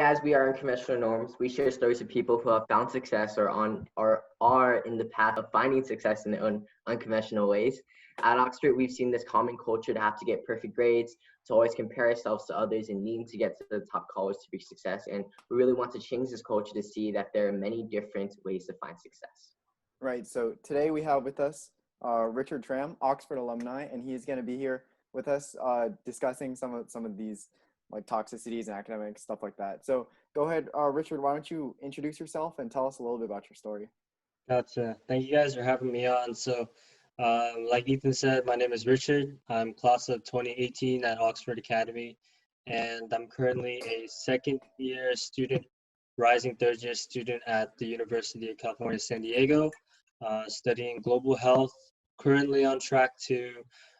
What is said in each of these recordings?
as we are Unconventional Norms, we share stories of people who have found success or are in the path of finding success in unconventional ways. At Oxford, we've seen this common culture to have to get perfect grades, to always compare ourselves to others and needing to get to the top college to reach success. And we really want to change this culture to see that there are many different ways to find success. Right. So today we have with us Richard Tram, Oxford alumni, and he's going to be here with us discussing some of these like toxicities and academic stuff like that. So go ahead, Richard. Why don't you introduce yourself and tell us a little bit about your story? Gotcha. Thank you guys for having me on. So, like Ethan said, my name is Richard. I'm class of 2018 at Oxford Academy, and I'm currently a second-year student, rising third-year student at the University of California, San Diego, studying global health. Currently on track to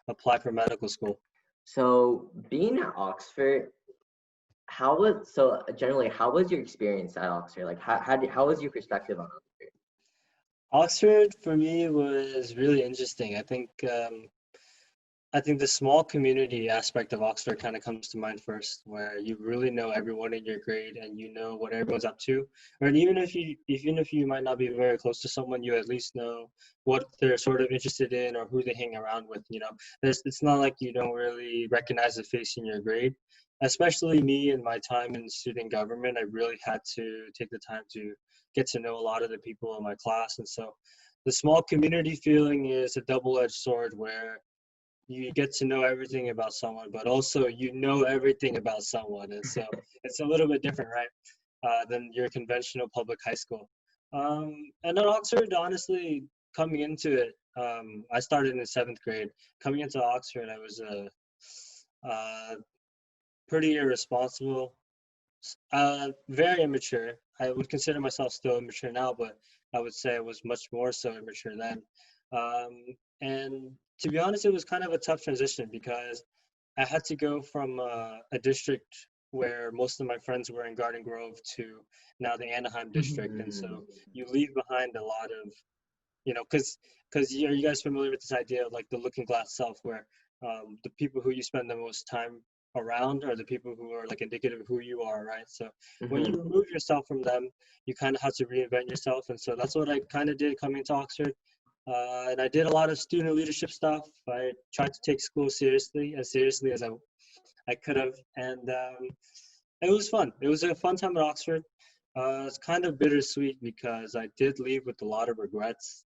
apply for medical school. So being at Oxford, how was your experience at Oxford? Like how was your perspective on Oxford? Oxford for me was really interesting. I think the small community aspect of Oxford kind of comes to mind first, where you really know everyone in your grade and you know what everyone's up to. Or even if you might not be very close to someone, you at least know what they're sort of interested in or who they hang around with. It's not like you don't really recognize the face in your grade. Especially me in my time in student government, I really had to take the time to get to know a lot of the people in my class. And so the small community feeling is a double-edged sword where you get to know everything about someone, but also you know everything about someone. And so it's a little bit different, right, than your conventional public high school. And at Oxford, honestly, coming into it, I started in 7th grade. Coming into Oxford, I was pretty irresponsible, very immature. I would consider myself still immature now, but I would say I was much more so immature then. And to be honest, it was kind of a tough transition because I had to go from a district where most of my friends were in Garden Grove to now the Anaheim district. And so you leave behind a lot of, because are you guys familiar with this idea of like the looking glass self, where the people who you spend the most time around are the people who are like indicative of who you are, right? So when you remove yourself from them, you kind of have to reinvent yourself. And so that's what I kind of did coming to Oxford. And I did a lot of student leadership stuff. I tried to take school seriously as I could have. And it was fun. It was a fun time at Oxford. It's kind of bittersweet because I did leave with a lot of regrets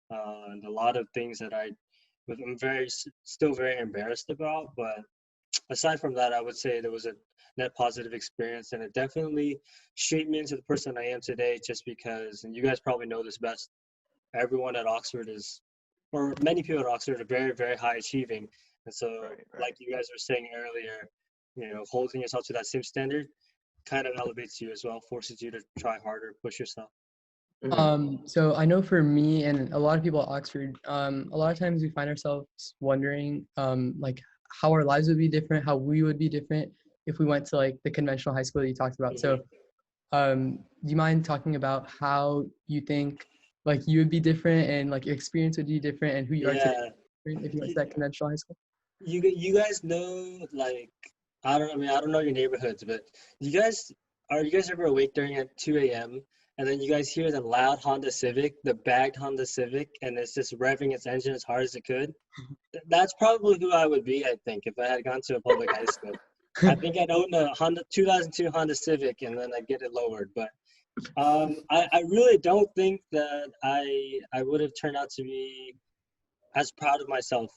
and a lot of things that I'm still very embarrassed about. But aside from that, I would say there was a net positive experience, and it definitely shaped me into the person I am today, just because, and you guys probably know this best, everyone at Oxford or many people at Oxford are very, very high achieving. And so, like you guys were saying earlier, holding yourself to that same standard kind of elevates you as well, forces you to try harder, push yourself. So I know for me and a lot of people at Oxford, a lot of times we find ourselves wondering, like how our lives would be different, how we would be different if we went to like the conventional high school that you talked about. So, do you mind talking about how you think like you would be different and like your experience would be different and who you are today if you went to that conventional high school? You guys know, like, I don't know your neighborhoods, but are you guys ever awake during at 2 a.m. and then you guys hear the loud Honda Civic, the bagged Honda Civic, and it's just revving its engine as hard as it could? That's probably who I would be, I think, if I had gone to a public high school. I think I'd own a 2002 Honda Civic and then I'd get it lowered. But I really don't think that I would have turned out to be as proud of myself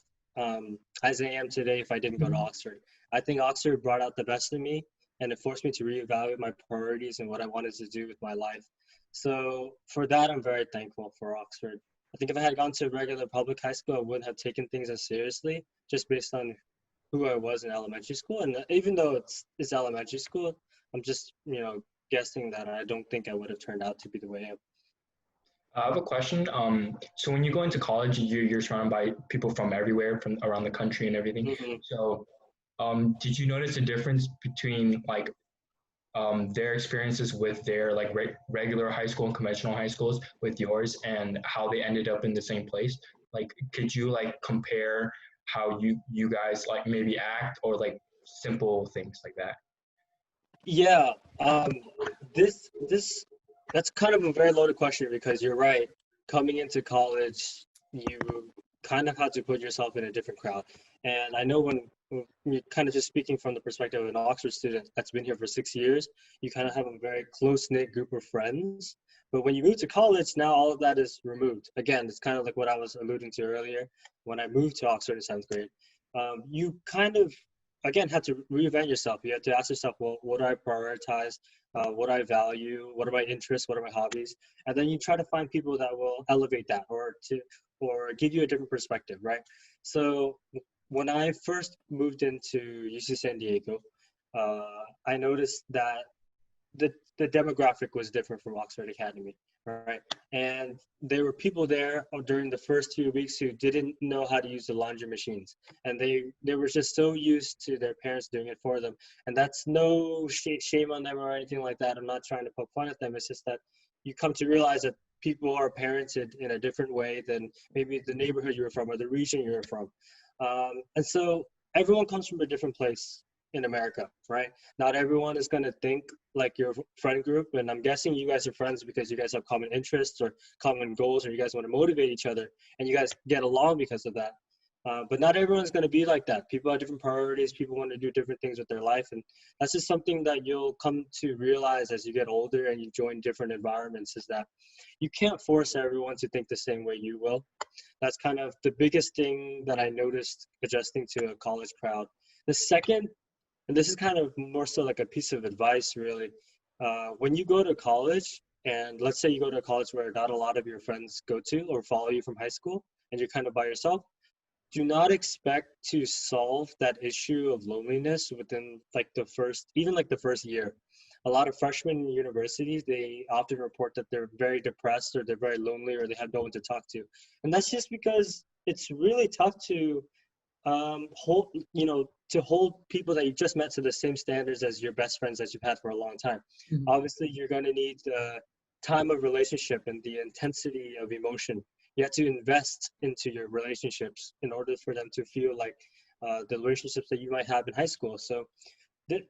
as I am today if I didn't go to Oxford. I think Oxford brought out the best in me, and it forced me to reevaluate my priorities and what I wanted to do with my life. So for that, I'm very thankful for Oxford. I think if I had gone to a regular public high school, I wouldn't have taken things as seriously, just based on who I was in elementary school. And even though it's elementary school, I'm just, guessing that I don't think I would have turned out to be the way I am. I have a question. So when you go into college, you're surrounded by people from everywhere, from around the country and everything. So did you notice a difference between like their experiences with their like regular high school and conventional high schools with yours, and how they ended up in the same place? Like, could you like compare how you guys like maybe act, or like simple things like that? Yeah, this that's kind of a very loaded question because you're right. Coming into college, you kind of have to put yourself in a different crowd. And I know when you're kind of just speaking from the perspective of an Oxford student that's been here for 6 years, you kind of have a very close-knit group of friends. But when you move to college, now all of that is removed. Again, it's kind of like what I was alluding to earlier. When I moved to Oxford in 7th grade, you kind of again have to reinvent yourself. You have to ask yourself, well, what do I prioritize? What do I value? What are my interests? What are my hobbies? And then you try to find people that will elevate that or give you a different perspective, right? So when I first moved into UC San Diego, I noticed that the demographic was different from Oxford Academy, right? And there were people there during the first 2 weeks who didn't know how to use the laundry machines, and they were just so used to their parents doing it for them. And that's no shame on them or anything like that. I'm not trying to poke fun at them. It's just that you come to realize that people are parented in a different way than maybe the neighborhood you were from or the region you were from. And so everyone comes from a different place in America, right? Not everyone is going to think like your friend group. And I'm guessing you guys are friends because you guys have common interests or common goals, or you guys want to motivate each other and you guys get along because of that. But not everyone's going to be like that. People have different priorities. People want to do different things with their life. And that's just something that you'll come to realize as you get older and you join different environments, is that you can't force everyone to think the same way you will. That's kind of the biggest thing that I noticed adjusting to a college crowd. The second, and this is kind of more so like a piece of advice, really. When you go to college, and let's say you go to a college where not a lot of your friends go to or follow you from high school, and you're kind of by yourself, do not expect to solve that issue of loneliness within like the first year. A lot of freshmen in universities, they often report that they're very depressed or they're very lonely or they have no one to talk to. And that's just because it's really tough to hold people that you just met to the same standards as your best friends that you've had for a long time. Mhm. Obviously, you're going to need the time of relationship and the intensity of emotion. You have to invest into your relationships in order for them to feel like the relationships that you might have in high school. So that,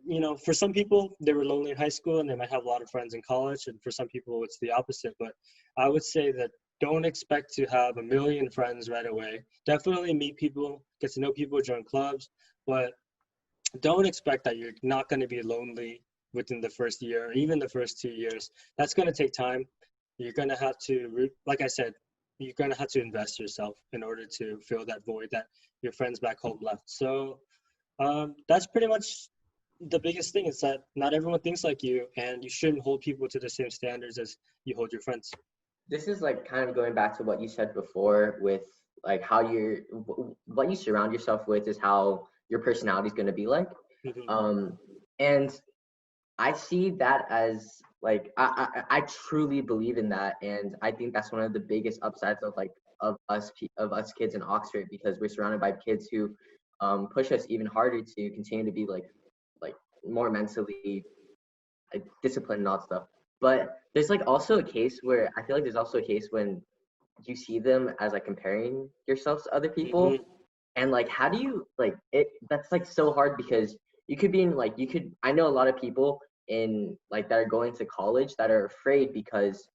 for some people, they were lonely in high school and they might have a lot of friends in college. And for some people, it's the opposite. But I would say that don't expect to have a million friends right away. Definitely meet people, get to know people, join clubs, but don't expect that you're not going to be lonely within the first year or even the first 2 years. That's going to take time. You're going to have to, like I said, you're going to have to invest yourself in order to fill that void that your friends back home left. So that's pretty much the biggest thing, is that not everyone thinks like you, and you shouldn't hold people to the same standards as you hold your friends. This is like kind of going back to what you said before with like how what you surround yourself with is how your personality is going to be like. Mhm. And I see that as like I truly believe in that, and I think that's one of the biggest upsides of like of us kids in Oxford, because we're surrounded by kids who push us even harder to continue to be like more mentally like disciplined and all that stuff. But there's like also a case where I feel like there's also a case when you see them as like comparing yourselves to other people, Mhm. and like how do you like it? That's like so hard, because you could be in like you could I know a lot of people in like that are going to college that are afraid because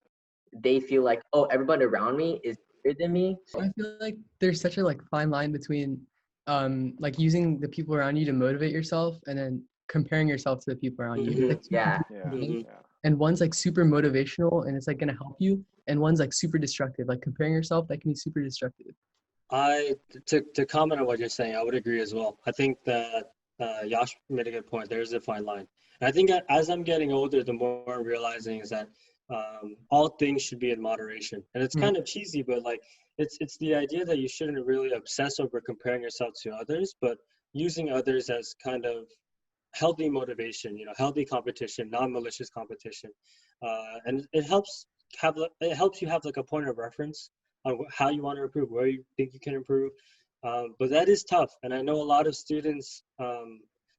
they feel like, oh, everybody around me is better than me, so I feel like there's such a like fine line between like using the people around you to motivate yourself and then comparing yourself to the people around you. It's Mhm. like two yeah. completely Yeah, different things. Mhm. yeah. And one's like super motivational and it's like gonna help you, and one's like super destructive. Like comparing yourself, that can be super destructive. I to comment on what you're saying, I would agree as well. I think that Yash made a good point. There's a fine line, and I think that as I'm getting older, the more I'm realizing is that all things should be in moderation. And it's Mm. kind of cheesy, but like it's the idea that you shouldn't really obsess over comparing yourself to others, but using others as kind of healthy motivation, healthy competition, non-malicious competition, and it helps you have like a point of reference on how you want to improve, where you think you can improve. But that is tough, and I know a lot of students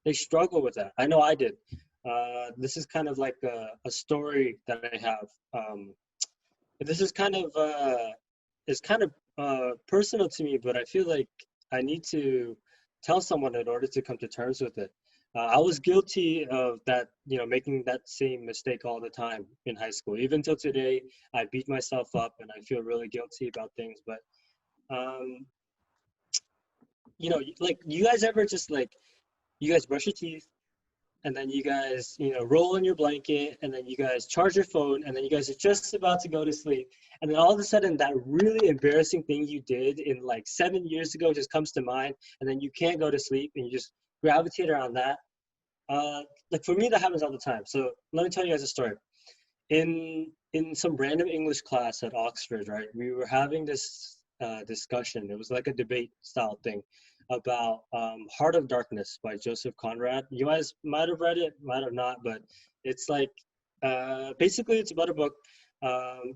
they struggle with that. I know I did. This is kind of like a story that I have. This is kind of personal to me, but I feel like I need to tell someone in order to come to terms with it. I was guilty of that, making that same mistake all the time in high school. Even till today, I beat myself up and I feel really guilty about things. But, like, you guys ever just like, you guys brush your teeth and then you guys, roll in your blanket and then you guys charge your phone and then you guys are just about to go to sleep. And then all of a sudden that really embarrassing thing you did in like 7 years ago just comes to mind and then you can't go to sleep and you just gravitate around that. Like for me, that happens all the time. So let me tell you guys a story. In some random English class at Oxford, right? We were having this discussion. It was like a debate style thing about Heart of Darkness by Joseph Conrad. You guys might have read it, might have not, but it's like basically it's about a book.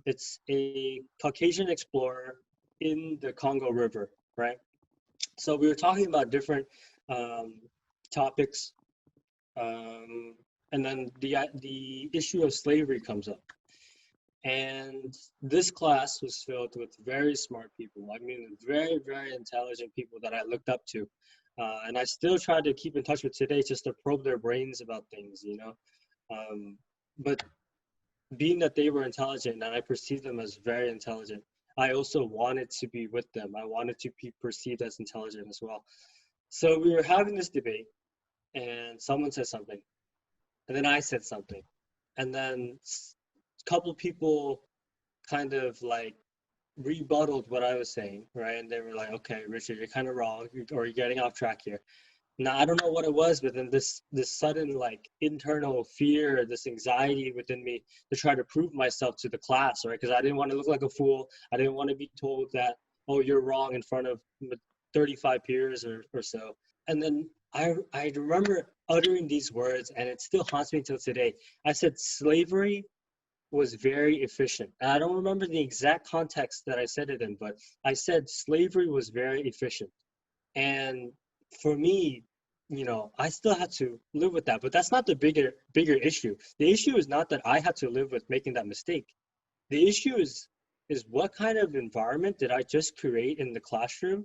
It's a Caucasian explorer in the Congo River, right? So we were talking about different topics. And then the issue of slavery comes up. And this class was filled with very smart people. I mean, very, very intelligent people that I looked up to. And I still try to keep in touch with today just to probe their brains about things, But being that they were intelligent and I perceived them as very intelligent, I also wanted to be with them. I wanted to be perceived as intelligent as well. So we were having this debate. And someone said something, and then I said something, and then a couple people kind of like rebutted what I was saying, right? And they were like, okay, Richard, you're kind of wrong, or you're getting off track here. Now, I don't know what it was, but then this sudden like internal fear, this anxiety within me to try to prove myself to the class, right? Because I didn't want to look like a fool. I didn't want to be told that, oh, you're wrong in front of 35 peers or so. And then I remember uttering these words, and it still haunts me till today. I said slavery was very efficient. And I don't remember the exact context that I said it in, but I said slavery was very efficient. And for me, I still had to live with that. But that's not the bigger issue. The issue is not that I had to live with making that mistake. The issue is what kind of environment did I just create in the classroom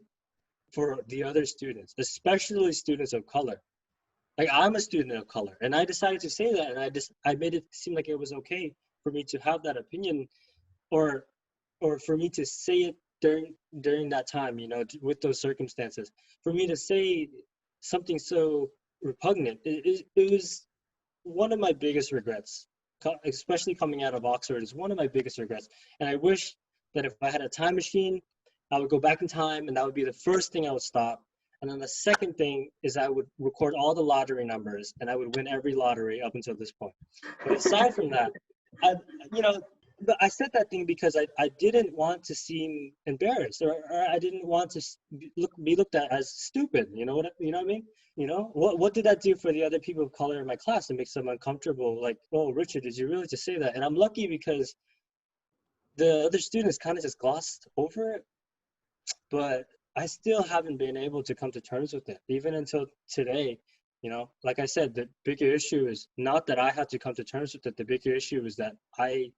for the other students, especially students of color. Like I'm a student of color, and I decided to say that, and I made it seem like it was okay for me to have that opinion, or for me to say it during that time, with those circumstances. For me to say something so repugnant, it was one of my biggest regrets, especially coming out of Oxford, is one of my biggest regrets. And I wish that if I had a time machine, I would go back in time, and that would be the first thing I would stop. And then the second thing is I would record all the lottery numbers, and I would win every lottery up until this point. But aside from that, I said that thing because I didn't want to seem embarrassed, or I didn't want to be looked at as stupid. You know what I mean? What did that do for the other people of color in my class? It makes them uncomfortable. Like, oh, Richard, did you really just say that? And I'm lucky because the other students kind of just glossed over it. But I still haven't been able to come to terms with it, even until today. Like I said, the bigger issue is not that I had to come to terms with it. The bigger issue is that I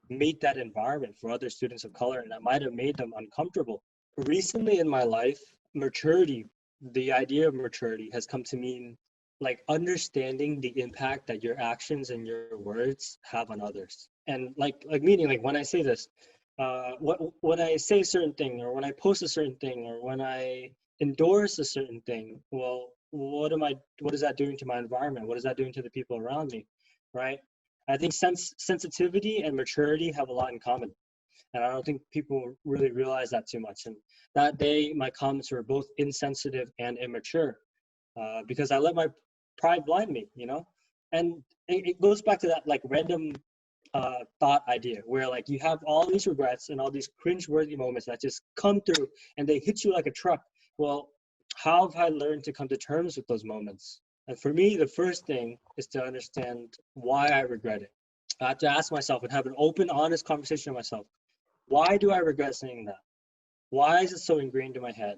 made that environment for other students of color, and I might have made them uncomfortable. Recently in my life, maturity, the idea of maturity has come to mean like understanding the impact that your actions and your words have on others. And like meaning, like when I say this, when I say a certain thing, or when I post a certain thing, or when I endorse a certain thing, well, what is that doing to my environment? What is that doing to the people around me, right? I think sensitivity and maturity have a lot in common. And I don't think people really realize that too much. And that day, my comments were both insensitive and immature because I let my pride blind me, And it goes back to that like random thought idea where like you have all these regrets and all these cringe-worthy moments that just come through and they hit you like a truck. Well, how have I learned to come to terms with those moments? And for me, the first thing is to understand why I regret it. I have to ask myself and have an open, honest conversation with myself. Why do I regret saying that? Why is it so ingrained in my head?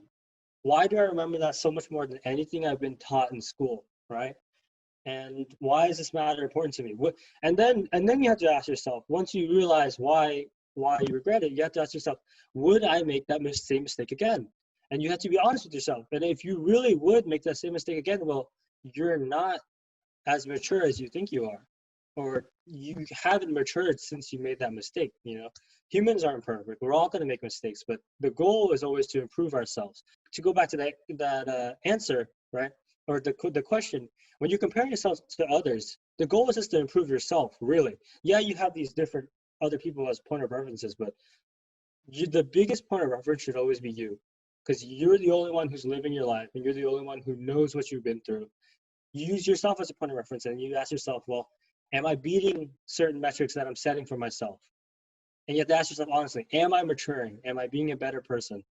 Why do I remember that so much more than anything I've been taught in school, right? And why is this matter important to me? And then you have to ask yourself, once you realize why you regret it, you have to ask yourself, would I make that same mistake again? And you have to be honest with yourself. And if you really would make that same mistake again, well, you're not as mature as you think you are, or you haven't matured since you made that mistake. Humans aren't perfect. We're all going to make mistakes, but the goal is always to improve ourselves. To go back to that answer, right, or the question, when you compare yourself to others, the goal is just to improve yourself. Really, yeah, you have these different other people as point of references, but the biggest point of reference should always be you, because you're the only one who's living your life, and you're the only one who knows what you've been through. You use yourself as a point of reference, and you ask yourself, well, am I beating certain metrics that I'm setting for myself? And you have to ask yourself honestly, am I maturing? Am I being a better person?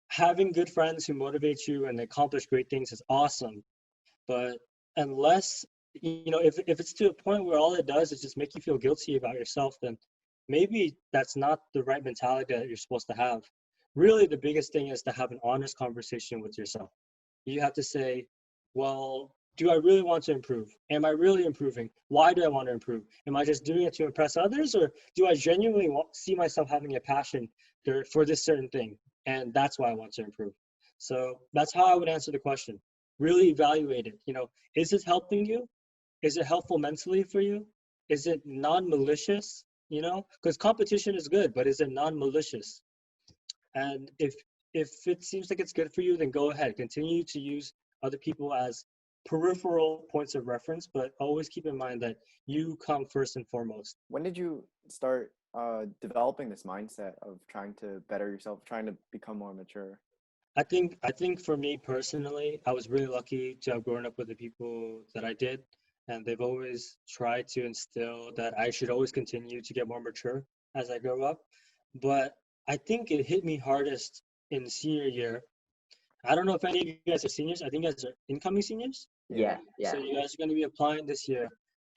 Having good friends who motivate you and accomplish great things is awesome. But unless, if it's to a point where all it does is just make you feel guilty about yourself, then maybe that's not the right mentality that you're supposed to have. Really, the biggest thing is to have an honest conversation with yourself. You have to say, well, do I really want to improve? Am I really improving? Why do I want to improve? Am I just doing it to impress others, or do I genuinely see myself having a passion for this certain thing? And that's why I want to improve. So that's how I would answer the question. Really evaluate it. Is it helping you? Is it helpful mentally for you? Is it non-malicious? Because competition is good, but is it non-malicious? And if it seems like it's good for you, then go ahead. Continue to use other people as peripheral points of reference, but always keep in mind that you come first and foremost. When did you start developing this mindset of trying to better yourself, trying to become more mature? I think for me personally, I was really lucky to have grown up with the people that I did, and they've always tried to instill that I should always continue to get more mature as I grow up. But I think it hit me hardest in senior year. I don't know if any of you guys are seniors. I think you guys are incoming seniors. Yeah. So you guys are going to be applying this year.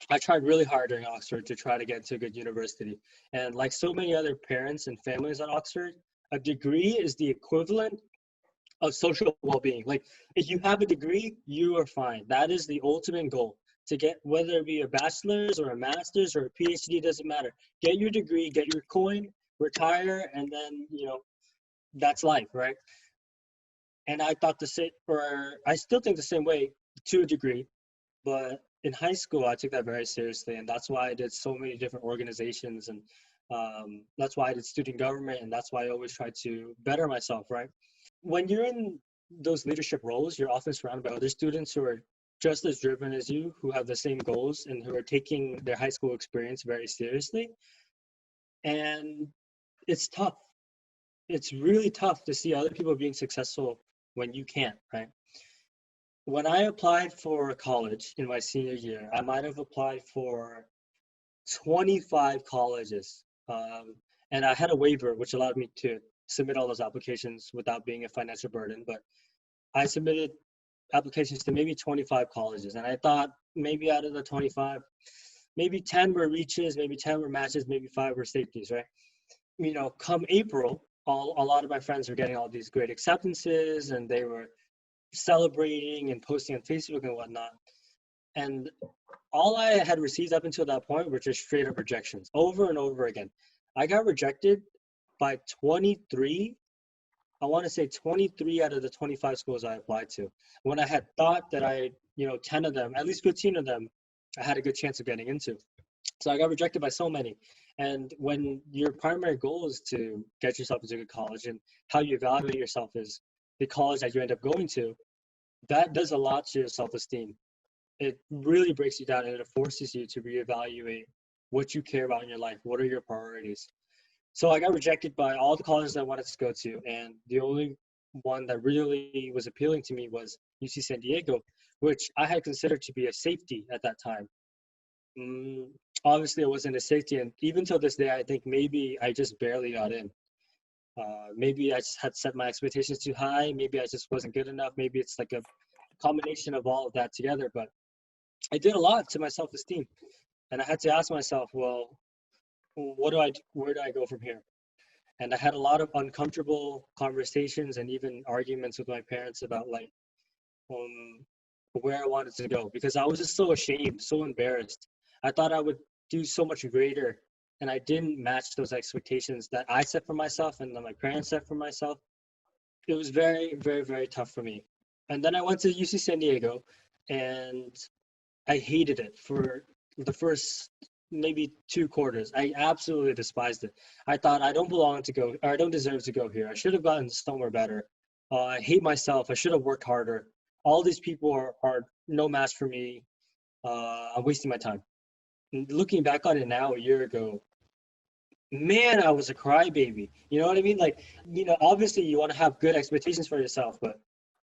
I tried really hard during Oxford to try to get to a good university. And like so many other parents and families at Oxford, a degree is the equivalent of social well-being. Like, if you have a degree, you are fine. That is the ultimate goal. To get, whether it be a bachelor's or a master's or a PhD, doesn't matter. Get your degree, get your coin, retire, and then, that's life, right? And I thought the same, or I still think the same way to a degree, but in high school, I took that very seriously, and that's why I did so many different organizations, and that's why I did student government, and that's why I always tried to better myself, right? When you're in those leadership roles, you're often surrounded by other students who are just as driven as you, who have the same goals, and who are taking their high school experience very seriously. And it's tough. It's really tough to see other people being successful when you can't, right? When I applied for college in my senior year, I might have applied for 25 colleges. And I had a waiver, which allowed me to submit all those applications without being a financial burden. But I submitted applications to maybe 25 colleges. And I thought maybe out of the 25, maybe 10 were reaches, maybe 10 were matches, maybe 5 were safeties, right? Come April, a lot of my friends were getting all these great acceptances, and they were celebrating and posting on Facebook and whatnot. And all I had received up until that point were just straight up rejections over and over again. I got rejected by 23. I want to say 23 out of the 25 schools I applied to, when I had thought that 10 of them, at least 15 of them, I had a good chance of getting into. So I got rejected by so many. And when your primary goal is to get yourself into a good college, and how you evaluate yourself is the college that you end up going to, that does a lot to your self-esteem. It really breaks you down, and it forces you to reevaluate what you care about in your life. What are your priorities? So I got rejected by all the colleges I wanted to go to, and the only one that really was appealing to me was UC San Diego, which I had considered to be a safety at that time. Obviously, it wasn't a safety, and even till this day, I think maybe I just barely got in. Maybe I just had set my expectations too high. Maybe I just wasn't good enough. Maybe it's like a combination of all of that together. But I did a lot to my self-esteem, and I had to ask myself, well, where do I go from here? And I had a lot of uncomfortable conversations and even arguments with my parents about where I wanted to go, because I was just so ashamed, so embarrassed. I thought I would do so much greater, and I didn't match those expectations that I set for myself and that my parents set for myself. It was very, very, very tough for me. And then I went to UC San Diego, and I hated it for the first maybe 2 quarters. I absolutely despised it. I thought I don't belong to go, or I don't deserve to go here. I should have gotten somewhere better. I hate myself. I should have worked harder. All these people are no match for me. I'm wasting my time. And looking back on it now, a year ago, man, I was a crybaby. You know what I mean? Like, obviously you want to have good expectations for yourself, but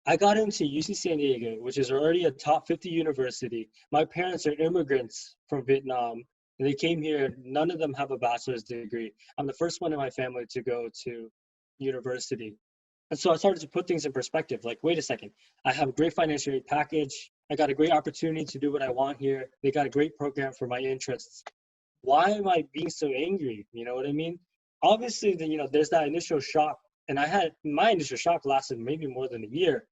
I got into UC San Diego, which is already a top 50 university. My parents are immigrants from Vietnam, and they came here. None of them have a bachelor's degree. I'm the first one in my family to go to university. And so I started to put things in perspective. Like, wait a second, I have a great financial aid package. I got a great opportunity to do what I want here. They got a great program for my interests. Why am I being so angry? You know what I mean? Obviously, there's that initial shock. And my initial shock lasted maybe more than a year.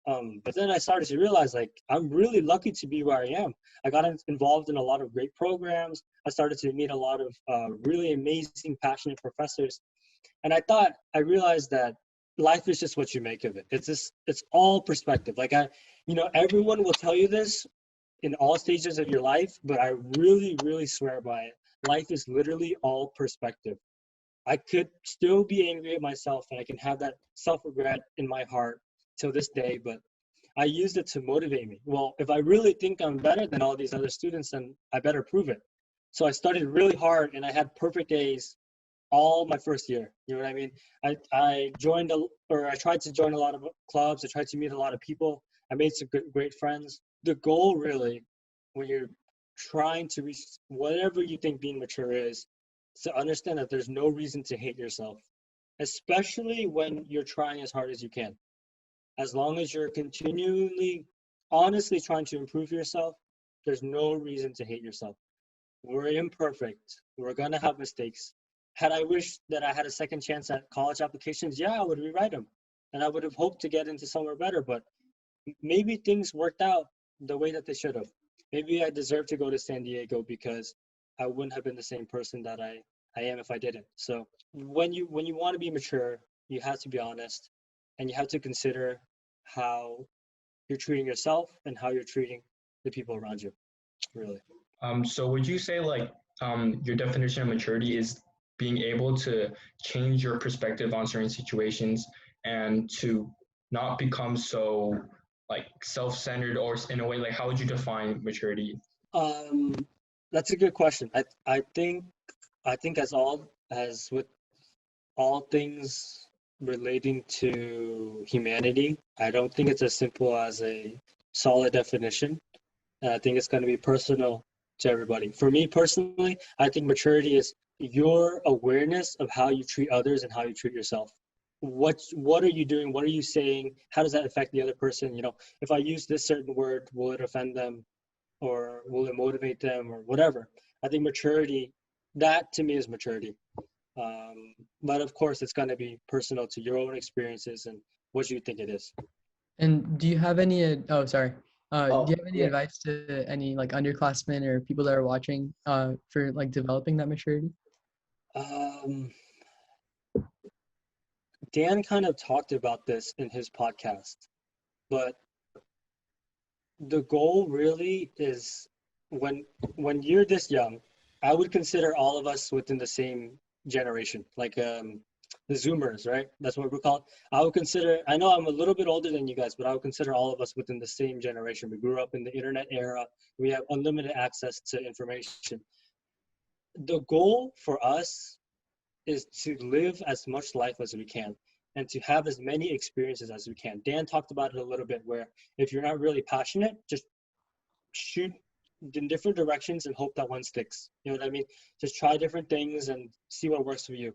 But then I started to realize, like, I'm really lucky to be where I am. I got involved in a lot of great programs. I started to meet a lot of really amazing, passionate professors. And I realized that life is just what you make of it. It's all perspective. Like, everyone will tell you this in all stages of your life, but I really, really swear by it. Life is literally all perspective. I could still be angry at myself, and I can have that self-regret in my heart till this day, but I used it to motivate me. Well, if I really think I'm better than all these other students, then I better prove it. So I studied really hard, and I had perfect A's all my first year. You know what I mean? I tried to join a lot of clubs. I tried to meet a lot of people. I made some great friends. The goal really, when you're trying to reach whatever you think being mature is to understand that there's no reason to hate yourself, especially when you're trying as hard as you can. As long as you're continually, honestly trying to improve yourself, there's no reason to hate yourself. We're imperfect. We're going to have mistakes. Had I wished that I had a second chance at college applications, yeah, I would rewrite them. And I would have hoped to get into somewhere better, but maybe things worked out the way that they should have. Maybe I deserve to go to San Diego because I wouldn't have been the same person that I am if I didn't. So when you want to be mature, you have to be honest, and you have to consider how you're treating yourself and how you're treating the people around you, really. So would you say your definition of maturity is being able to change your perspective on certain situations and to not become so self-centered, or in a way, how would you define maturity? That's a good question. I think as with all things relating to humanity, I don't think it's as simple as a solid definition. And I think it's going to be personal to everybody. For me personally, I think maturity is your awareness of how you treat others and how you treat yourself. What are you doing? What are you saying? How does that affect the other person? If I use this certain word, will it offend them, or will it motivate them, or whatever? I think maturity, that to me is maturity. But of course, it's going to be personal to your own experiences and what you think it is. And do you have any, oh, sorry. Do you have any yeah. advice to any underclassmen or people that are watching for developing that maturity? Dan kind of talked about this in his podcast, but the goal really is when you're this young, I would consider all of us within the same generation, the Zoomers, right? That's what we're called. I know I'm a little bit older than you guys, but I would consider all of us within the same generation. We grew up in the internet era. We have unlimited access to information. The goal for us is to live as much life as we can and to have as many experiences as we can. Dan talked about it a little bit, where if you're not really passionate, just shoot in different directions and hope that one sticks. You know what I mean? Just try different things and see what works for you.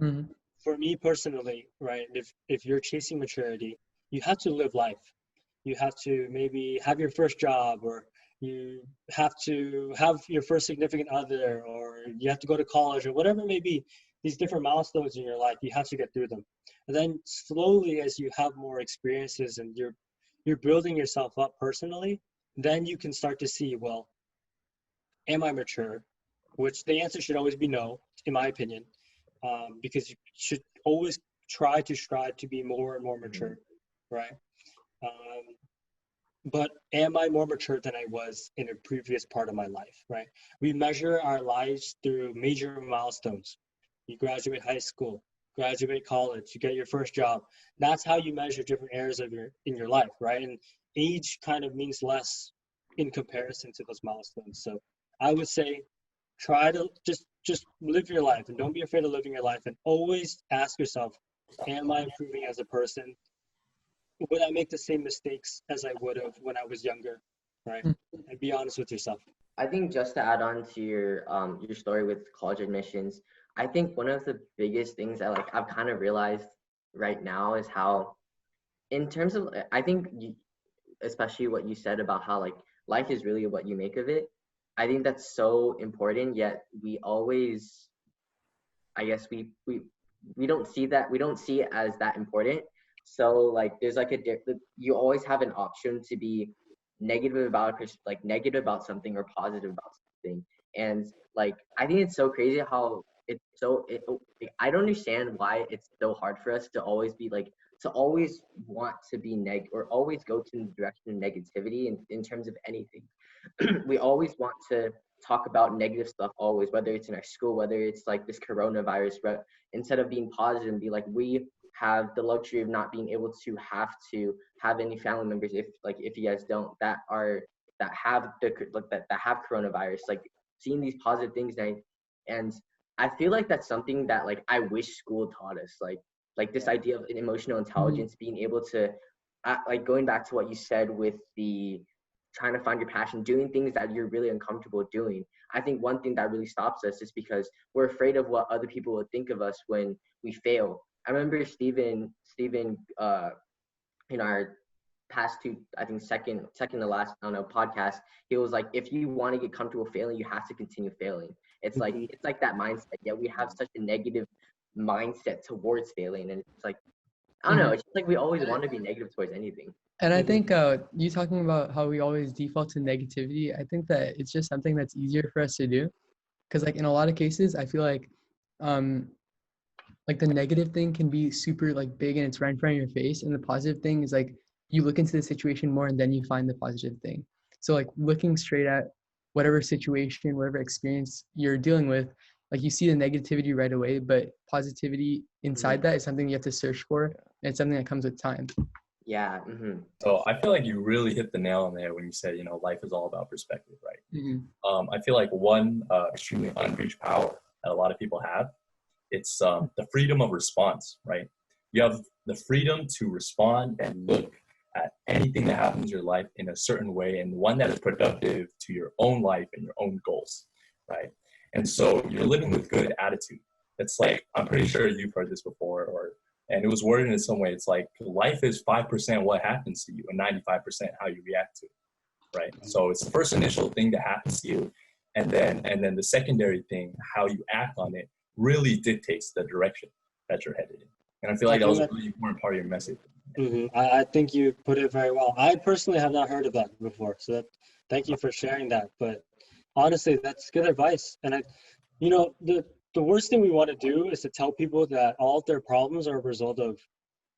Mm-hmm. For me personally, right, if you're chasing maturity, you have to live life. You have to maybe have your first job, or you have to have your first significant other, or you have to go to college, or whatever it may be. These different milestones in your life, you have to get through them. And then slowly, as you have more experiences and you're building yourself up personally, then you can start to see, well, am I mature? Which the answer should always be no, in my opinion, because you should always strive to be more and more mature, right? But am I more mature than I was in a previous part of my life, right? We measure our lives through major milestones. You graduate high school, graduate college, you get your first job. That's how you measure different areas of your life, right? And age kind of means less in comparison to those milestones. So I would say try to just live your life, and don't be afraid of living your life, and always ask yourself, am I improving as a person? Would I make the same mistakes as I would have when I was younger, right? And be honest with yourself. I think just to add on to your story with college admissions, I think one of the biggest things that like I've kind of realized right now is how, in terms of, I think especially what you said about how like life is really what you make of it. I think that's so important. Yet we always, I guess we don't see that, we don't see it as that important. So like there's like you always have an option to be negative about negative about something or positive about something. And like I think it's so crazy how I don't understand why it's so hard for us to always be like, to always want to be or always go to the direction of negativity in terms of anything. We always want to talk about negative stuff always, whether it's in our school, whether it's like this coronavirus, but instead of being positive and be like, we have the luxury of not being able to have any family members, if you guys don't, that have that have coronavirus, like seeing these positive things. And I feel like that's something that like I wish school taught us, like this idea of emotional intelligence, being able to like going back to what you said with the trying to find your passion, doing things that you're really uncomfortable doing. I think one thing that really stops us is because we're afraid of what other people will think of us when we fail. I remember Steven in our past two, I think second to last, I don't know, podcast, he was like, if you want to get comfortable failing, you have to continue failing. It's like that mindset. Yeah, we have such a negative mindset towards failing, and it's like, I don't know, it's just like we always want to be negative towards anything. And I think you talking about how we always default to negativity, I think that it's just something that's easier for us to do. Because like in a lot of cases, I feel like the negative thing can be super like big and it's right in front of your face. And the positive thing is like you look into the situation more and then you find the positive thing. So like looking straight at whatever situation, whatever experience you're dealing with, like you see the negativity right away, but positivity inside that is something you have to search for. And it's something that comes with time. Yeah. So I feel like you really hit the nail on there when you said, life is all about perspective, right? I feel like one extremely unreached power that a lot of people have, it's the freedom of response, right? You have the freedom to respond and look at anything that happens in your life in a certain way, and one that is productive to your own life and your own goals, right? And so you're living with good attitude. It's like, I'm pretty sure you've heard this before, and it was worded in some way. It's like life is 5% what happens to you and 95% how you react to it, right? So it's the first initial thing that happens to you, and then the secondary thing, how you act on it, really dictates the direction that you're headed in. And I feel like that was a really important part of your message. I think you put it very well. I personally have not heard of that before, so thank you for sharing that. But honestly, that's good advice. And the worst thing we want to do is to tell people that all of their problems are a result of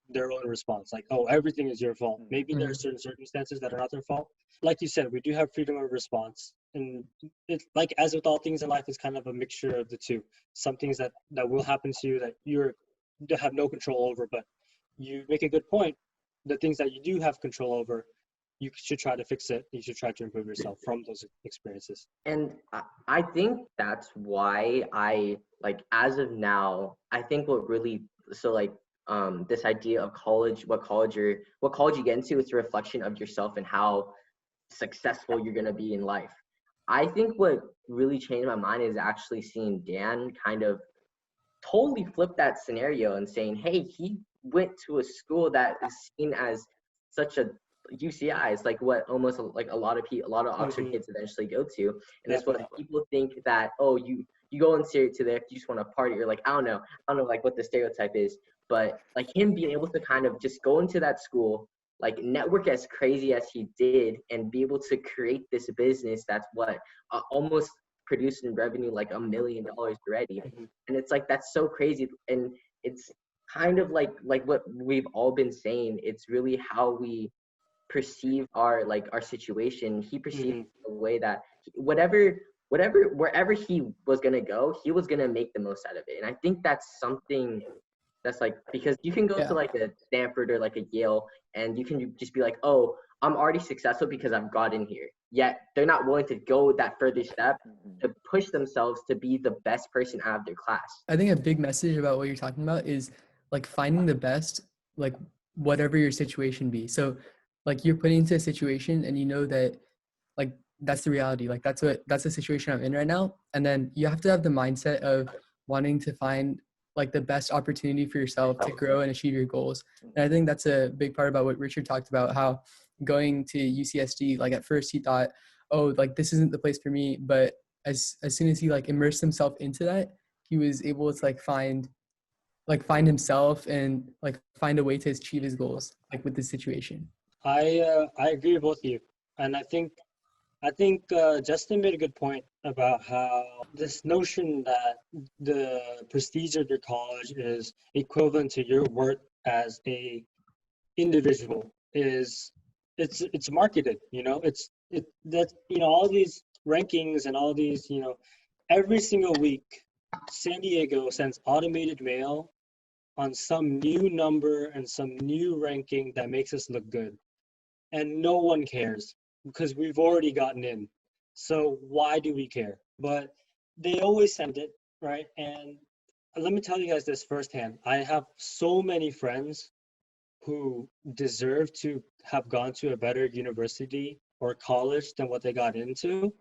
their own response. Like, oh, everything is your fault. Maybe there are certain circumstances that are not their fault. Like you said, we do have freedom of response. And it's like, as with all things in life, it's kind of a mixture of the two. Some things that will happen to you that you have no control over, but you make a good point. The things that you do have control over, you should try to fix it. You should try to improve yourself from those experiences. And I think that's why as of now, I think what really, this idea of college, what college you get into, it's a reflection of yourself and how successful you're going to be in life. I think what really changed my mind is actually seeing Dan kind of totally flip that scenario and saying, hey, he went to a school that is seen as such a UCI is like what almost like a lot of Oxford kids eventually go to, and it's what people think that, oh, you go into there, you just want to party, or like I don't know like what the stereotype is, but like him being able to kind of just go into that school, like network as crazy as he did, and be able to create this business that's almost producing revenue like $1 million already, and it's like that's so crazy, and it's kind of like what we've all been saying. It's really how we perceive our situation. He perceived the way that wherever he was gonna go, he was gonna make the most out of it. And I think that's something that's like, because you can go to like a Stanford or like a Yale, and you can just be like, oh, I'm already successful because I've gotten here. Yet they're not willing to go that further step to push themselves to be the best person out of their class. I think a big message about what you're talking about is like finding the best, like whatever your situation be. So like you're put into a situation and you know that like that's the reality, like that's the situation I'm in right now. And then you have to have the mindset of wanting to find like the best opportunity for yourself to grow and achieve your goals. And I think that's a big part about what Richard talked about, how going to UCSD, like at first he thought, oh, like this isn't the place for me. But as soon as he like immersed himself into that, he was able to find himself and like find a way to achieve his goals, like with this situation. I agree with both of you, and I think Justin made a good point about how this notion that the prestige of your college is equivalent to your worth as a individual is it's marketed. All these rankings and all these, every single week San Diego sends automated mail on some new number and some new ranking that makes us look good, and no one cares because we've already gotten in. So why do we care? But they always send it, right? And let me tell you guys this firsthand. I have so many friends who deserve to have gone to a better university or college than what they got into,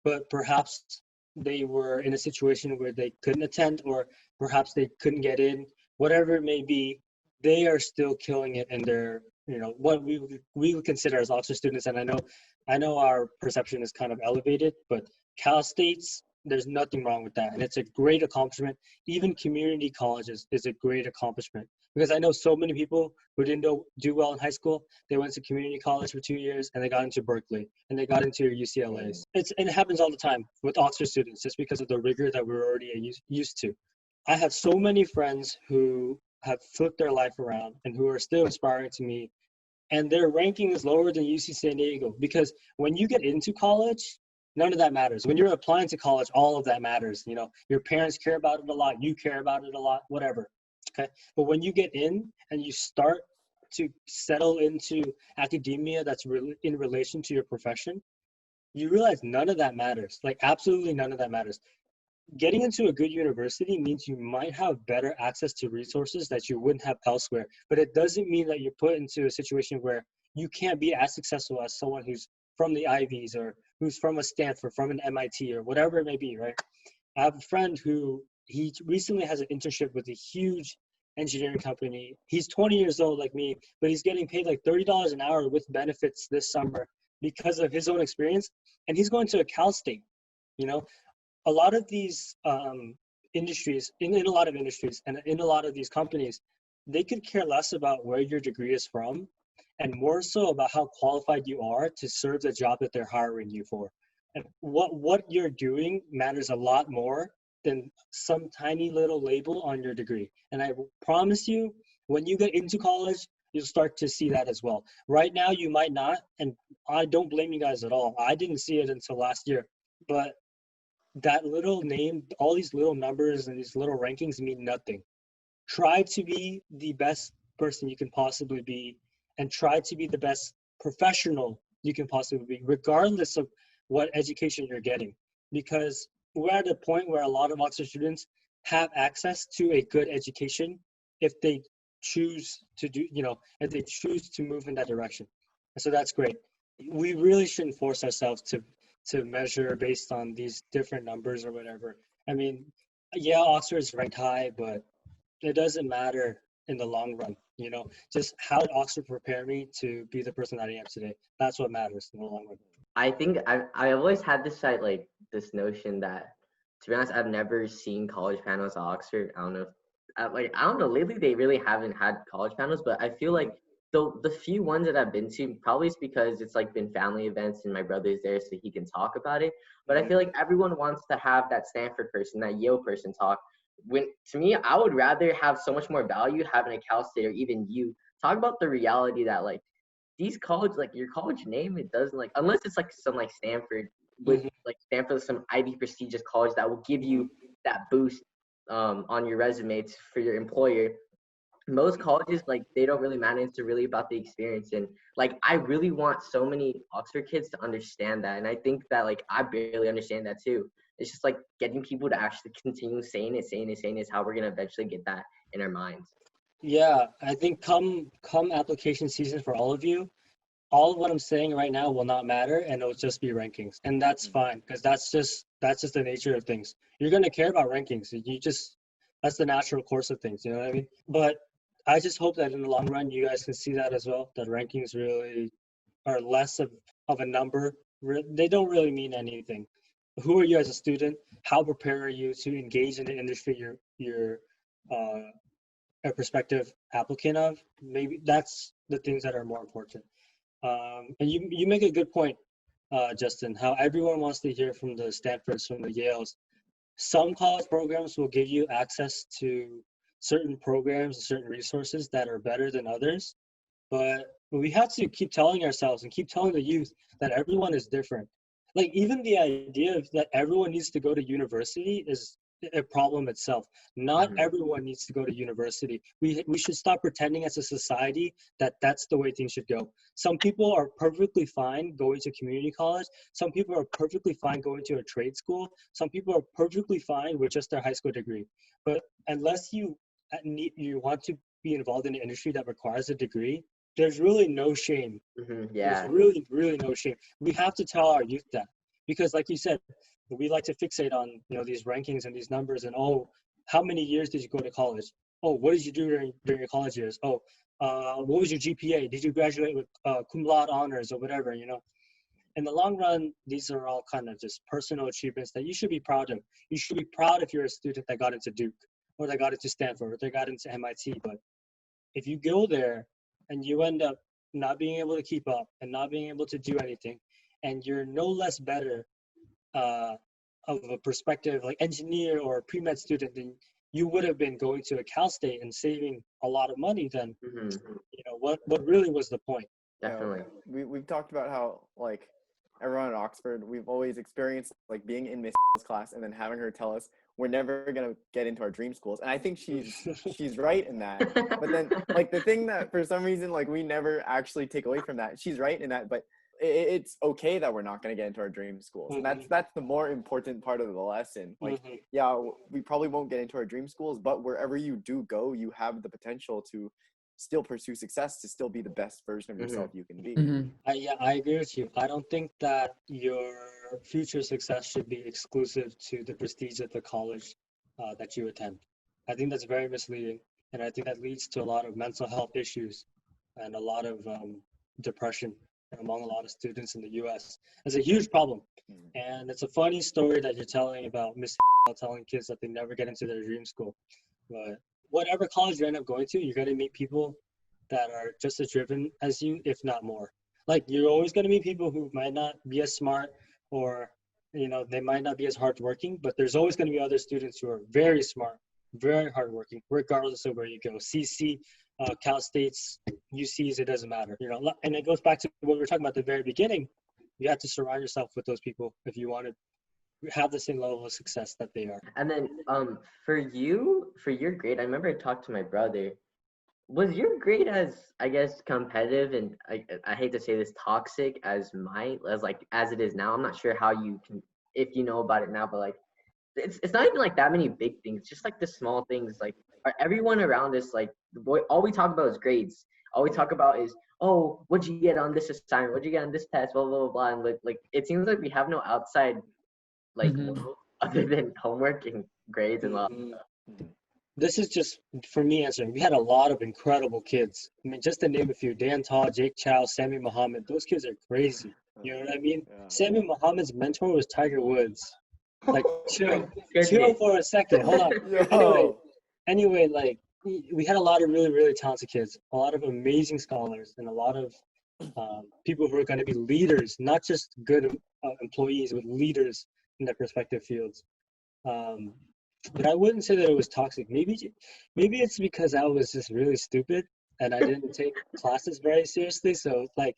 but perhaps they were in a situation where they couldn't attend, or perhaps they couldn't get in, whatever it may be. They are still killing it in their, what we would consider as Oxford students. And I know our perception is kind of elevated, but Cal State's, there's nothing wrong with that. And it's a great accomplishment. Even community colleges is a great accomplishment, because I know so many people who didn't do well in high school. They went to community college for 2 years and they got into Berkeley and they got into UCLA's. And it happens all the time with Oxford students, just because of the rigor that we're already used to. I have so many friends who have flipped their life around and who are still inspiring to me, and their ranking is lower than UC San Diego, because when you get into college, none of that matters. When you're applying to college, all of that matters. Your parents care about it a lot, you care about it a lot, whatever. Okay. But when you get in and you start to settle into academia that's in relation to your profession, you realize none of that matters. Like absolutely none of that matters. Getting into a good university means you might have better access to resources that you wouldn't have elsewhere, but it doesn't mean that you're put into a situation where you can't be as successful as someone who's from the Ivies or who's from a Stanford, from an MIT, or whatever it may be, right? I have a friend who he recently has an internship with a huge engineering company. He's 20 years old like me, but he's getting paid like $30 an hour with benefits this summer because of his own experience. And he's going to a Cal State. A lot of these industries, in a lot of industries and in a lot of these companies, they could care less about where your degree is from and more so about how qualified you are to serve the job that they're hiring you for. And what you're doing matters a lot more than some tiny little label on your degree. And I promise you, when you get into college, you'll start to see that as well. Right now, you might not, and I don't blame you guys at all. I didn't see it until last year, but that little name, all these little numbers and these little rankings mean nothing. Try to be the best person you can possibly be, and try to be the best professional you can possibly be, regardless of what education you're getting. Because we're at a point where a lot of Oxford students have access to a good education if they choose to if they choose to move in that direction. And so that's great. We really shouldn't force ourselves to measure based on these different numbers or whatever. I mean, yeah, Oxford is ranked high, but it doesn't matter in the long run. Just how did Oxford prepare me to be the person that I am today? That's what matters in the long run. I think I always had this notion that, to be honest, I've never seen college panels at Oxford. I don't know. Lately, they really haven't had college panels, but I feel like the few ones that I've been to, probably it's because it's been family events and my brother's there so he can talk about it. But I feel like everyone wants to have that Stanford person, that Yale person talk. When to me, I would rather have so much more value having a Cal State or even you talk about the reality that these college, like your college name, it doesn't like, unless it's like some like Stanford, with like Stanford, some Ivy prestigious college that will give you that boost on your resume for your employer. Most colleges, like, they don't really matter. It's really about the experience. And like, I really want so many Oxford kids to understand that. And I think that like I barely understand that too. It's just like getting people to actually continue saying it is how we're gonna eventually get that in our minds. Yeah, I think come application season for all of you, all of what I'm saying right now will not matter, and it'll just be rankings, and that's fine, because that's just the nature of things. You're gonna care about rankings. That's the natural course of things. You know what I mean? But I just hope that in the long run, you guys can see that as well. That rankings really are less of a number. They don't really mean anything. Who are you as a student? How prepared are you to engage in the industry you're a prospective applicant of? Maybe that's the things that are more important. And you make a good point, Justin, how everyone wants to hear from the Stanfords, from the Yales. Some college programs will give you access to certain programs and certain resources that are better than others. But we have to keep telling ourselves and keep telling the youth that everyone is different. Like, even the idea of that everyone needs to go to university is a problem itself. Not everyone needs to go to university. We should stop pretending as a society that that's the way things should go. Some people are perfectly fine going to community college. Some people are perfectly fine going to a trade school. Some people are perfectly fine with just their high school degree. But unless you want to be involved in an industry that requires a degree, there's really no shame. Yeah. There's really, really no shame. We have to tell our youth that, because like you said, we like to fixate on, these rankings and these numbers and, oh, how many years did you go to college? Oh, what did you do during your college years? Oh, what was your GPA? Did you graduate with cum laude honors or whatever, In the long run, these are all kind of just personal achievements that you should be proud of. You should be proud if you're a student that got into Duke, or that got into Stanford, or that got into MIT. But if you go there and you end up not being able to keep up and not being able to do anything, and you're no less better of a prospective like engineer or pre-med student than you would have been going to a Cal State and saving a lot of money, then what really was the point? Definitely. We've talked about how, like, everyone at Oxford, we've always experienced like being in Miss class and then having her tell us we're never gonna get into our dream schools, and I think she's right in that. But then, like, the thing that for some reason, like, we never actually take away from that, she's right in that, but it's okay that we're not going to get into our dream schools. And that's the more important part of the lesson. Like, yeah, we probably won't get into our dream schools, but wherever you do go, you have the potential to still pursue success, to still be the best version of yourself you can be. I agree with you. I don't think that your future success should be exclusive to the prestige of the college that you attend. I think that's very misleading. And I think that leads to a lot of mental health issues and a lot of depression among a lot of students in the U.S. It's a huge problem. And it's a funny story that you're telling about Miss telling kids that they never get into their dream school. But whatever college you end up going to, you're going to meet people that are just as driven as you, if not more. Like, you're always going to meet people who might not be as smart, or, they might not be as hardworking, but there's always going to be other students who are very smart, very hardworking, regardless of where you go. CC, Cal States, UCs, it doesn't matter, and it goes back to what we were talking about at the very beginning. You have to surround yourself with those people if you want to have the same level of success that they are. And then for your grade, I remember I talked to my brother. Was your grade as, I guess, competitive and I hate to say this, toxic as it is now? I'm not sure how you can, if you know about it now, but like it's not even like that many big things, just like the small things. Like, are everyone around us, like, all we talk about is grades. All we talk about is, oh, what'd you get on this assignment? What'd you get on this test? Blah, blah, blah, blah. And like it seems like we have no outside, like, world other than homework and grades and all. This is just, for me, answering. We had a lot of incredible kids. I mean, just to name a few, Dan Tall, Jake Chow, Sammy Muhammad. Those kids are crazy. You know what I mean? Yeah. Sammy Muhammad's mentor was Tiger Woods. Like, chill for a second. Hold on. Anyway, like, we had a lot of really, really talented kids, a lot of amazing scholars, and a lot of people who are going to be leaders, not just good employees, but leaders in their respective fields. But I wouldn't say that it was toxic. Maybe it's because I was just really stupid and I didn't take classes very seriously. So it's like,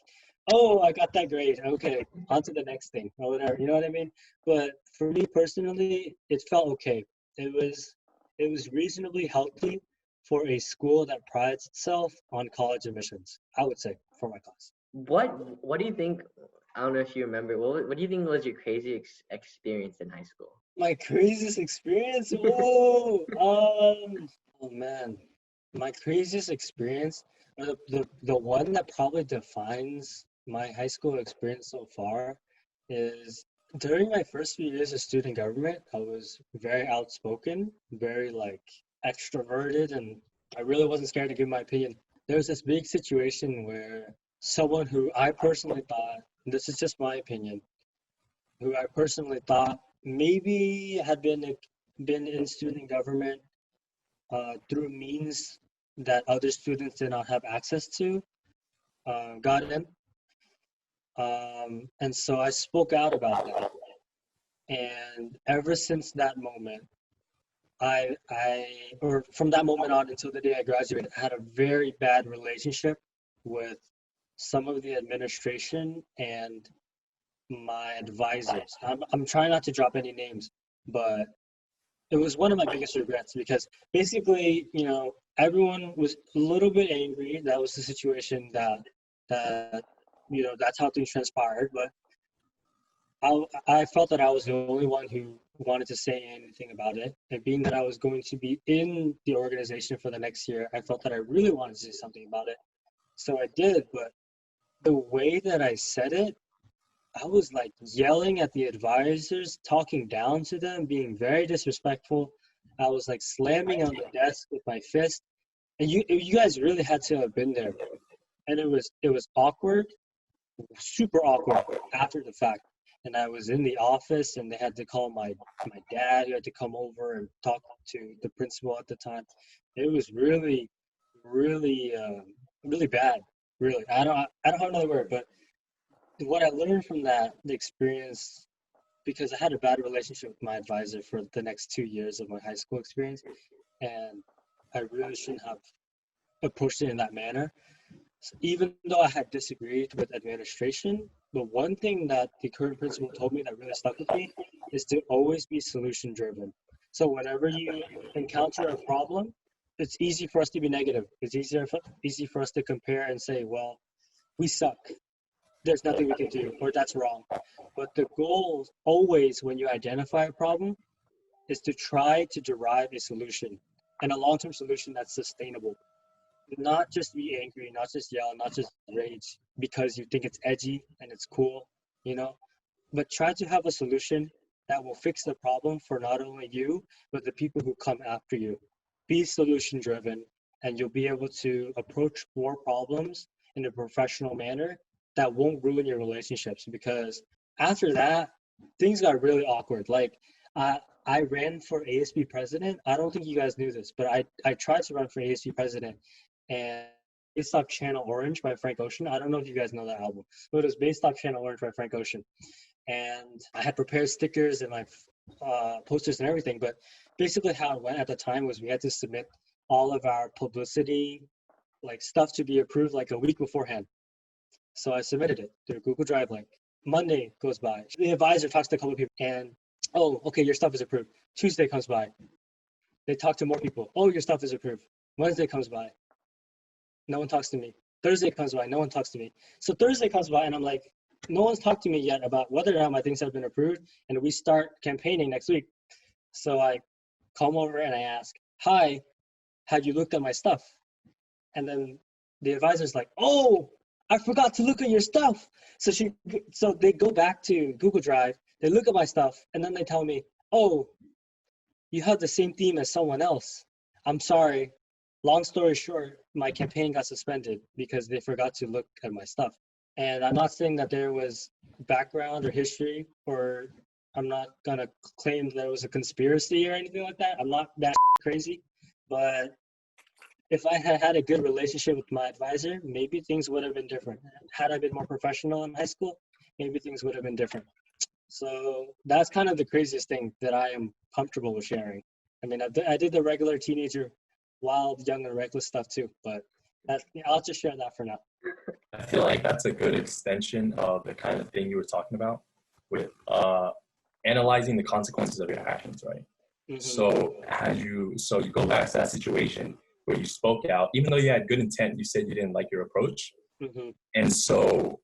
oh, I got that grade. Okay, on to the next thing or whatever. You know what I mean? But for me personally, it felt okay. It was reasonably healthy for a school that prides itself on college admissions, I would say, for my class. What do you think? I don't know if you remember. What do you think was your crazy experience in high school? My craziest experience? Oh, oh man. My craziest experience, or the one that probably defines my high school experience so far, is during my first few years of student government, I was very outspoken, very like extroverted, and I really wasn't scared to give my opinion. There was this big situation where someone who I personally thought, this is just my opinion, who I personally thought maybe had been in student government through means that other students did not have access to, got in. And so I spoke out about that. And ever since that moment, or from that moment on until the day I graduated, I had a very bad relationship with some of the administration and my advisors. I'm trying not to drop any names, but it was one of my biggest regrets because basically, you know, everyone was a little bit angry. That was the situation that you know, that's how things transpired. But I felt that I was the only one who wanted to say anything about it. And being that I was going to be in the organization for the next year, I felt that I really wanted to say something about it. So I did, but the way that I said it, I was like yelling at the advisors, talking down to them, being very disrespectful. I was like slamming on the desk with my fist. And you guys really had to have been there. And it was awkward, super awkward after the fact. And I was in the office and they had to call my dad, who had to come over and talk to the principal at the time. It was really, really, really bad. Really, I don't have another word, but what I learned from the experience, because I had a bad relationship with my advisor for the next 2 years of my high school experience, and I really shouldn't have approached it in that manner. So even though I had disagreed with administration, the one thing that the current principal told me that really stuck with me is to always be solution driven. So whenever you encounter a problem, it's easy for us to be negative. It's easy for us to compare and say, well, we suck. There's nothing we can do, or that's wrong. But the goal always, when you identify a problem, is to try to derive a solution, and a long-term solution that's sustainable. Not just be angry, not just yell, not just rage because you think it's edgy and it's cool, you know, but try to have a solution that will fix the problem for not only you, but the people who come after you. Be solution driven, and you'll be able to approach more problems in a professional manner that won't ruin your relationships, because after that, things got really awkward. Like, I ran for ASB president. I don't think you guys knew this, but I tried to run for ASB president, and based off Channel Orange by Frank Ocean. I don't know if you guys know that album, but it was based off Channel Orange by Frank Ocean. And I had prepared stickers and my posters and everything, but basically how it went at the time was we had to submit all of our publicity, like stuff to be approved like a week beforehand. So I submitted it through Google Drive link. Monday goes by. The advisor talks to a couple of people and, oh, okay, your stuff is approved. Tuesday comes by. They talk to more people. Oh, your stuff is approved. Wednesday comes by. No one talks to me. Thursday comes by. No one talks to me. So Thursday comes by and I'm like, no one's talked to me yet about whether or not my things have been approved. And we start campaigning next week. So I come over and I ask, hi, have you looked at my stuff? And then the advisor's like, oh, I forgot to look at your stuff. So they go back to Google Drive, they look at my stuff, and then they tell me, oh, you have the same theme as someone else. I'm sorry. Long story short, my campaign got suspended because they forgot to look at my stuff. And I'm not saying that there was background or history, or I'm not gonna claim there was a conspiracy or anything like that. I'm not that crazy, but if I had had a good relationship with my advisor, maybe things would have been different. Had I been more professional in high school, maybe things would have been different. So that's kind of the craziest thing that I am comfortable with sharing. I mean, I did the regular teenager, wild, young, and reckless stuff too, but I'll just share that for now. I feel like that's a good extension of the kind of thing you were talking about with analyzing the consequences of your actions, right? Mm-hmm. So you go back to that situation where you spoke out, even though you had good intent, you said you didn't like your approach. Mm-hmm. And so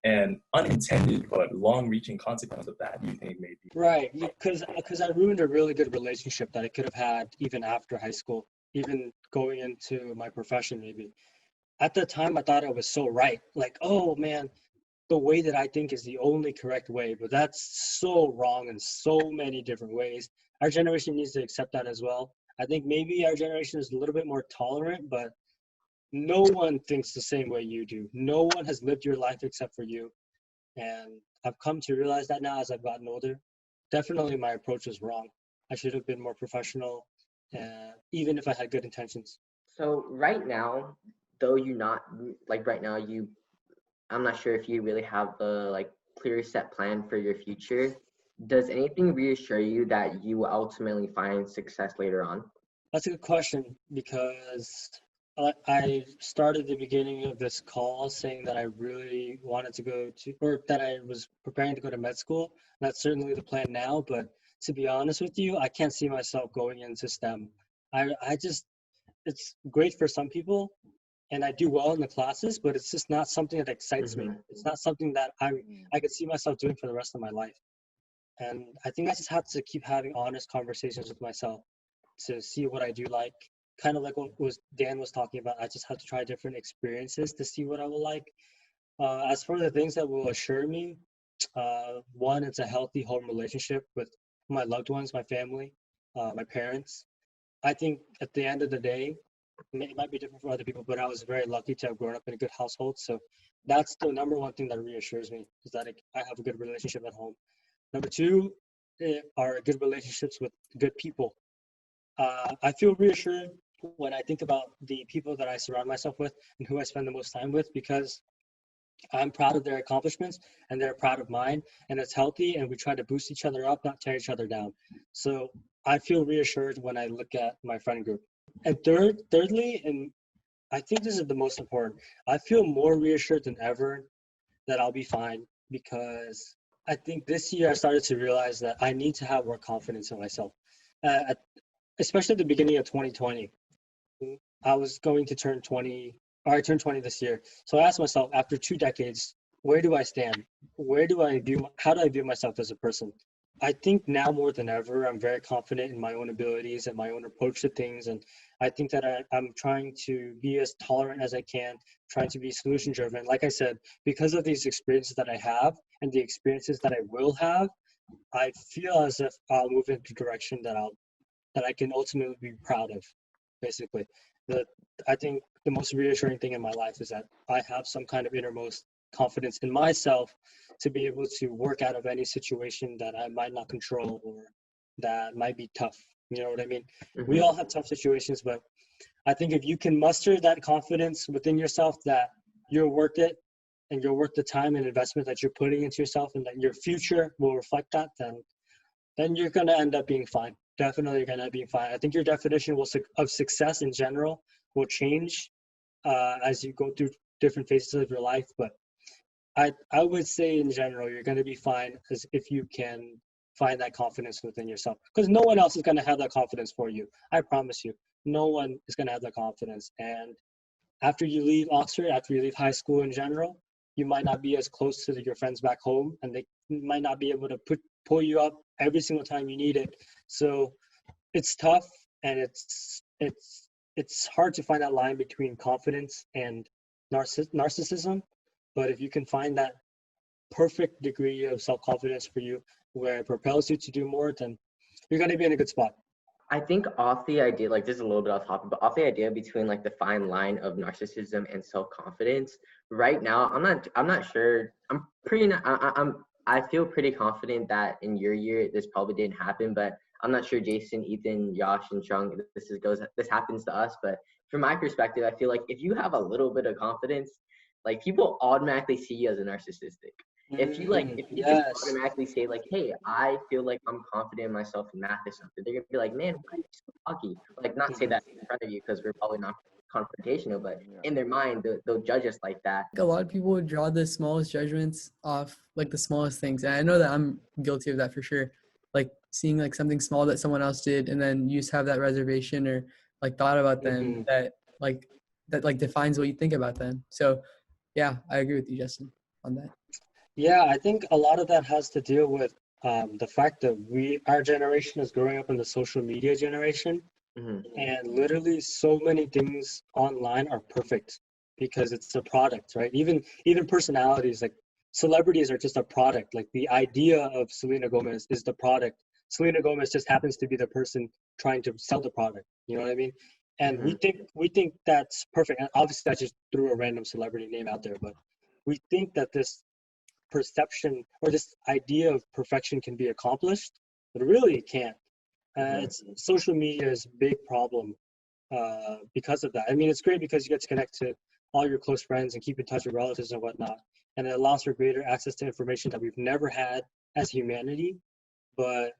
an unintended but long-reaching consequence of that, you think maybe? Right, because I ruined a really good relationship that I could have had even after high school, even going into my profession maybe. At the time, I thought I was so right. Like, oh man, the way that I think is the only correct way, but that's so wrong in so many different ways. Our generation needs to accept that as well. I think maybe our generation is a little bit more tolerant, but no one thinks the same way you do. No one has lived your life except for you. And I've come to realize that now as I've gotten older. Definitely my approach was wrong. I should have been more professional, even if I had good intentions. So right now, though you're not like right now, I'm not sure if you really have the like clear set plan for your future. Does anything reassure you that you will ultimately find success later on? That's a good question because I started the beginning of this call saying that I really wanted to go to, or that I was preparing to go to med school. That's certainly the plan now, but to be honest with you, I can't see myself going into STEM. I just, it's great for some people and I do well in the classes, but it's just not something that excites me. It's not something that I could see myself doing for the rest of my life. And I think I just have to keep having honest conversations with myself to see what I do like. Kind of like what Dan was talking about. I just have to try different experiences to see what I will like. As for the things that will assure me, one, it's a healthy home relationship with my loved ones, my family, my parents. I think at the end of the day, it might be different for other people, but I was very lucky to have grown up in a good household. So that's the number one thing that reassures me, is that I have a good relationship at home. Number two are good relationships with good people. I feel reassured when I think about the people that I surround myself with and who I spend the most time with, because I'm proud of their accomplishments and they're proud of mine, and it's healthy, and we try to boost each other up, not tear each other down. So I feel reassured when I look at my friend group. And thirdly, and I think this is the most important, I feel more reassured than ever that I'll be fine, because I think this year I started to realize that I need to have more confidence in myself. Especially at the beginning of 2020, I was going to turn 20, or I turned 20 this year. So I asked myself, after 2 decades, where do I stand? How do I view myself as a person? I think now more than ever, I'm very confident in my own abilities and my own approach to things. And I think that I'm trying to be as tolerant as I can, trying to be solution driven. Like I said, because of these experiences that I have and the experiences that I will have, I feel as if I'll move into a direction that I can ultimately be proud of, basically. I think the most reassuring thing in my life is that I have some kind of innermost confidence in myself to be able to work out of any situation that I might not control or that might be tough. You know what I mean? We all have tough situations, but I think if you can muster that confidence within yourself that you're worth it and you're worth the time and investment that you're putting into yourself, and that your future will reflect that, then you're going to end up being fine. Definitely going to be fine. I think your definition of success in general will change as you go through different phases of your life. But I would say in general, you're going to be fine as if you can find that confidence within yourself, because no one else is going to have that confidence for you. I promise you, no one is going to have that confidence. And after you leave Oxford, after you leave high school in general, you might not be as close to your friends back home, and they might not be able to pull you up every single time you need it. So it's tough, and it's hard to find that line between confidence and narcissism. But if you can find that perfect degree of self-confidence for you where it propels you to do more, then you're going to be in a good spot. I think off the idea, like this is a little bit off topic, but off the idea between like the fine line of narcissism and self-confidence, right now, I'm not sure. I feel pretty confident that in your year, this probably didn't happen, but I'm not sure Jason, Ethan, Yash, and Chung, this happens to us. But from my perspective, I feel like if you have a little bit of confidence, like people automatically see you as a narcissistic. If you Yes. just automatically say like, hey, I feel like I'm confident in myself in math or something, they're gonna be like, man, why are you so cocky? Like, not say that in front of you because we're probably not confrontational, but in their mind, they'll judge us like that. A lot of people would draw the smallest judgments off like the smallest things. And I know that I'm guilty of that for sure. Like seeing like something small that someone else did and then you just have that reservation or like thought about them that defines what you think about them. So yeah, I agree with you, Justin, on that. Yeah, I think a lot of that has to deal with the fact that our generation is growing up in the social media generation, and literally so many things online are perfect because it's a product, right? Even personalities, like celebrities are just a product. Like the idea of Selena Gomez is the product. Selena Gomez just happens to be the person trying to sell the product. You know what I mean? And we think that's perfect. And obviously, I just threw a random celebrity name out there, but we think that this perception or this idea of perfection can be accomplished, but really it can't. It's social media is a big problem because of that. I mean, it's great because you get to connect to all your close friends and keep in touch with relatives and whatnot, and it allows for greater access to information that we've never had as humanity. But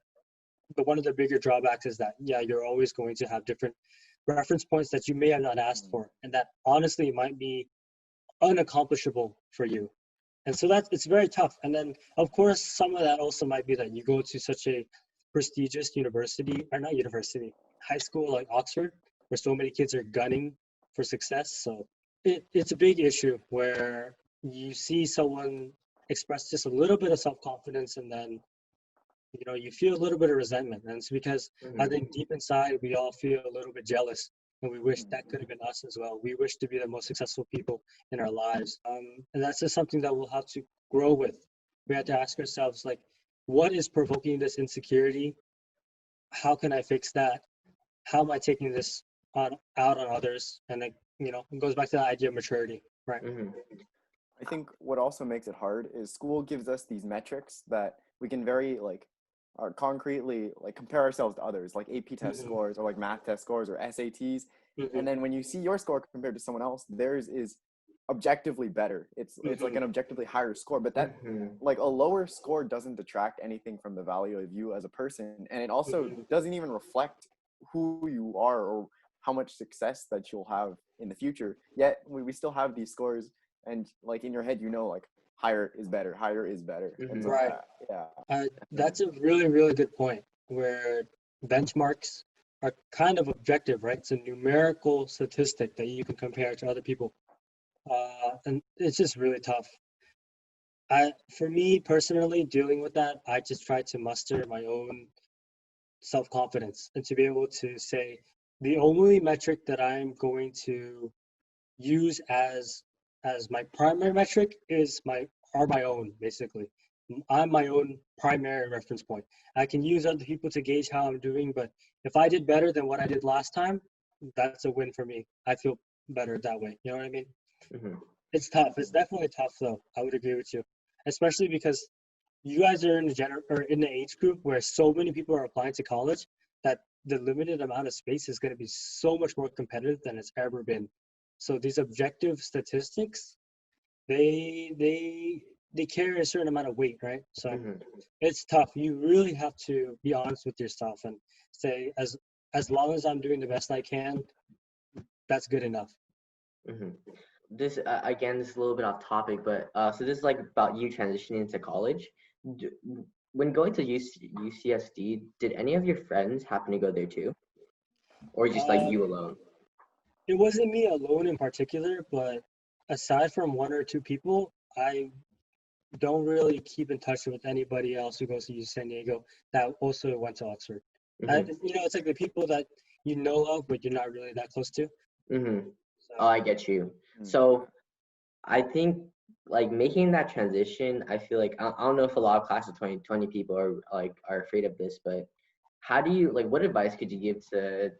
one of the bigger drawbacks is that you're always going to have different reference points that you may have not asked for, and that honestly might be unaccomplishable for you. And so it's very tough. And then of course some of that also might be that you go to such a prestigious high school like Oxford, where so many kids are gunning for success. So it's a big issue where you see someone express just a little bit of self-confidence and then you feel a little bit of resentment. And it's because I think deep inside we all feel a little bit jealous, and we wish that could have been us as well. We wish to be the most successful people in our lives. And that's just something that we'll have to grow with. We have to ask ourselves, like, what is provoking this insecurity? How can I fix that? How am I taking this out on others? And it goes back to the idea of maturity, right? I think what also makes it hard is school gives us these metrics that we can very concretely compare ourselves to others, like AP test scores or like math test scores or SATs. And then when you see your score compared to someone else, theirs is objectively better. It's like an objectively higher score, but that like a lower score doesn't detract anything from the value of you as a person, and it also doesn't even reflect who you are or how much success that you'll have in the future. Yet we still have these scores, and like in your head higher is better. Right. That's a really, really good point, where benchmarks are kind of objective, right? It's a numerical statistic that you can compare to other people. And it's just really tough. For me personally, dealing with that, I just try to muster my own self-confidence and to be able to say the only metric that I'm going to use as my primary metric are my own, basically. I'm my own primary reference point. I can use other people to gauge how I'm doing, but if I did better than what I did last time, that's a win for me. I feel better that way. You know what I mean? It's tough. It's definitely tough, though. I would agree with you, especially because you guys are in the age group where so many people are applying to college that the limited amount of space is going to be so much more competitive than it's ever been. So these objective statistics, they carry a certain amount of weight, right? So it's tough. You really have to be honest with yourself and say, as long as I'm doing the best I can, that's good enough. This again, this is a little bit off topic, but so this is like about you transitioning into college. When going to UCSD, did any of your friends happen to go there too, or just like you alone? It wasn't me alone in particular, but aside from one or two people, I don't really keep in touch with anybody else who goes to UC San Diego that also went to Oxford. It's like the people that you know of, but you're not really that close to. Oh, I get you. So I think like making that transition, I feel like I don't know if a lot of class of 20 people are afraid of this, but how do you what advice could you give to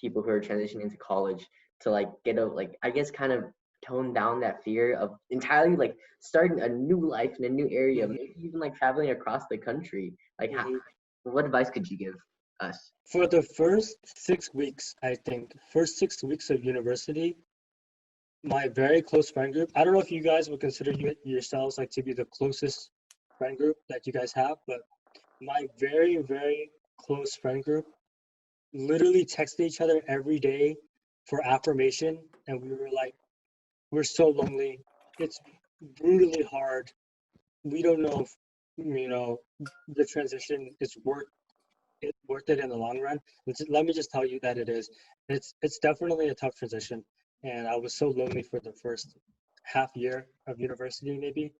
people who are transitioning into college to get I guess kind of tone down that fear of entirely starting a new life in a new area, maybe even traveling across the country? What advice could you give us? For the first 6 weeks, I think, first 6 weeks of university, my very close friend group, I don't know if you guys would consider yourselves to be the closest friend group that you guys have, but my very, very close friend group literally texted each other every day for affirmation, and we were like, we're so lonely. It's brutally hard. We don't know if, the transition is worth it in the long run. Let me just tell you that it is. It's definitely a tough transition, and I was so lonely for the first half year of university, maybe,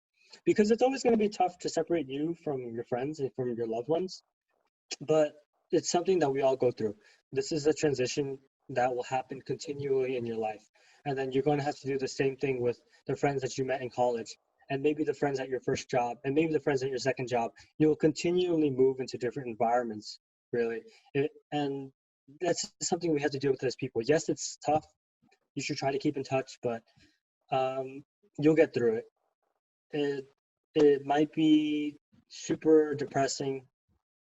because it's always going to be tough to separate you from your friends and from your loved ones. But it's something that we all go through. This is a transition that will happen continually in your life, and then you're going to have to do the same thing with the friends that you met in college, and maybe the friends at your first job, and maybe the friends at your second job. You will continually move into different environments, really. And that's something we have to deal with as people. Yes, it's tough. You should try to keep in touch, but you'll get through it. It might be super depressing.